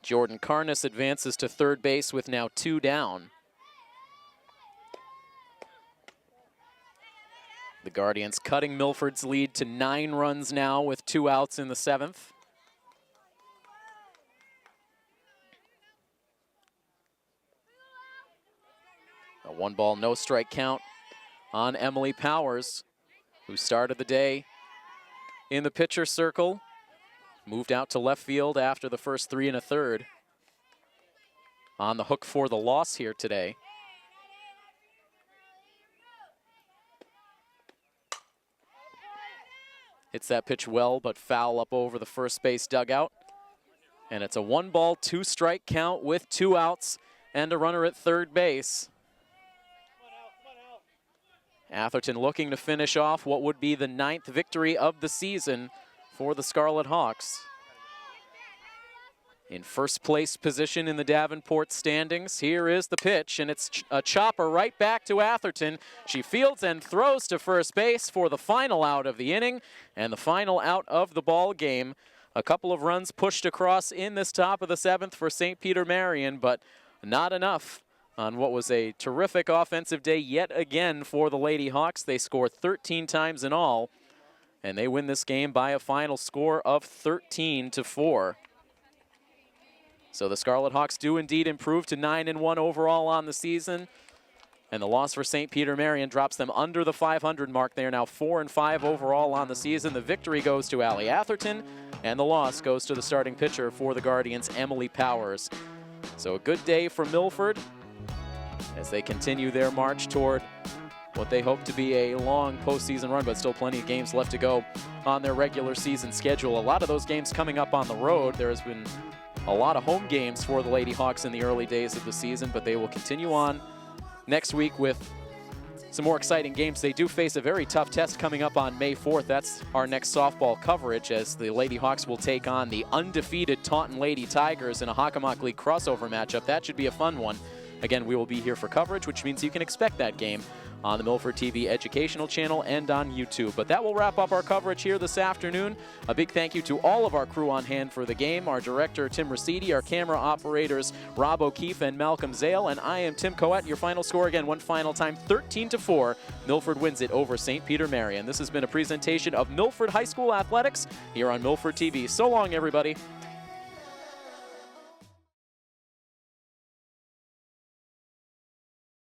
Jordan Karnas advances to third base with now 2 down. The Guardians cutting Milford's lead to 9 runs now with 2 outs in the 7th. A 1 ball, no strike count on Emily Powers, who started the day in the pitcher circle. Moved out to left field after the first 3 1/3. On the hook for the loss here today. Hits that pitch well, but foul up over the first base dugout. And it's a 1 ball, 2 strike count with 2 outs and a runner at third base. Atherton looking to finish off what would be the 9th victory of the season for the Scarlet Hawks. In first place position in the Davenport standings, here is the pitch, and it's a chopper right back to Atherton. She fields and throws to first base for the final out of the inning and the final out of the ball game. A couple of runs pushed across in this top of the 7th for St. Peter Marian, but not enough on what was a terrific offensive day yet again for the Lady Hawks. They scored 13 times in all, and they win this game by a final score of 13-4. So the Scarlet Hawks do indeed improve to 9-1 overall on the season. And the loss for St. Peter Marian drops them under the 500 mark. They are now 4-5 overall on the season. The victory goes to Allie Atherton, and the loss goes to the starting pitcher for the Guardians, Emily Powers. So a good day for Milford as they continue their march toward what they hope to be a long postseason run, but still plenty of games left to go on their regular season schedule. A lot of those games coming up on the road. There has been a lot of home games for the Lady Hawks in the early days of the season, but they will continue on next week with some more exciting games. They do face a very tough test coming up on May 4th. That's our next softball coverage, as the Lady Hawks will take on the undefeated Taunton Lady Tigers in a Hockomock League crossover matchup. That should be a fun one. Again, we will be here for coverage, which means you can expect that game on the Milford TV educational channel and on YouTube. But that will wrap up our coverage here this afternoon. A big thank you to all of our crew on hand for the game, our director Tim Raciti, our camera operators Rob O'Keefe and Malcolm Zale, and I am Tim Coette. Your final score again, one final time, 13-4. Milford wins it over St. Peter Marian. This has been a presentation of Milford High School Athletics here on Milford TV. So long, everybody.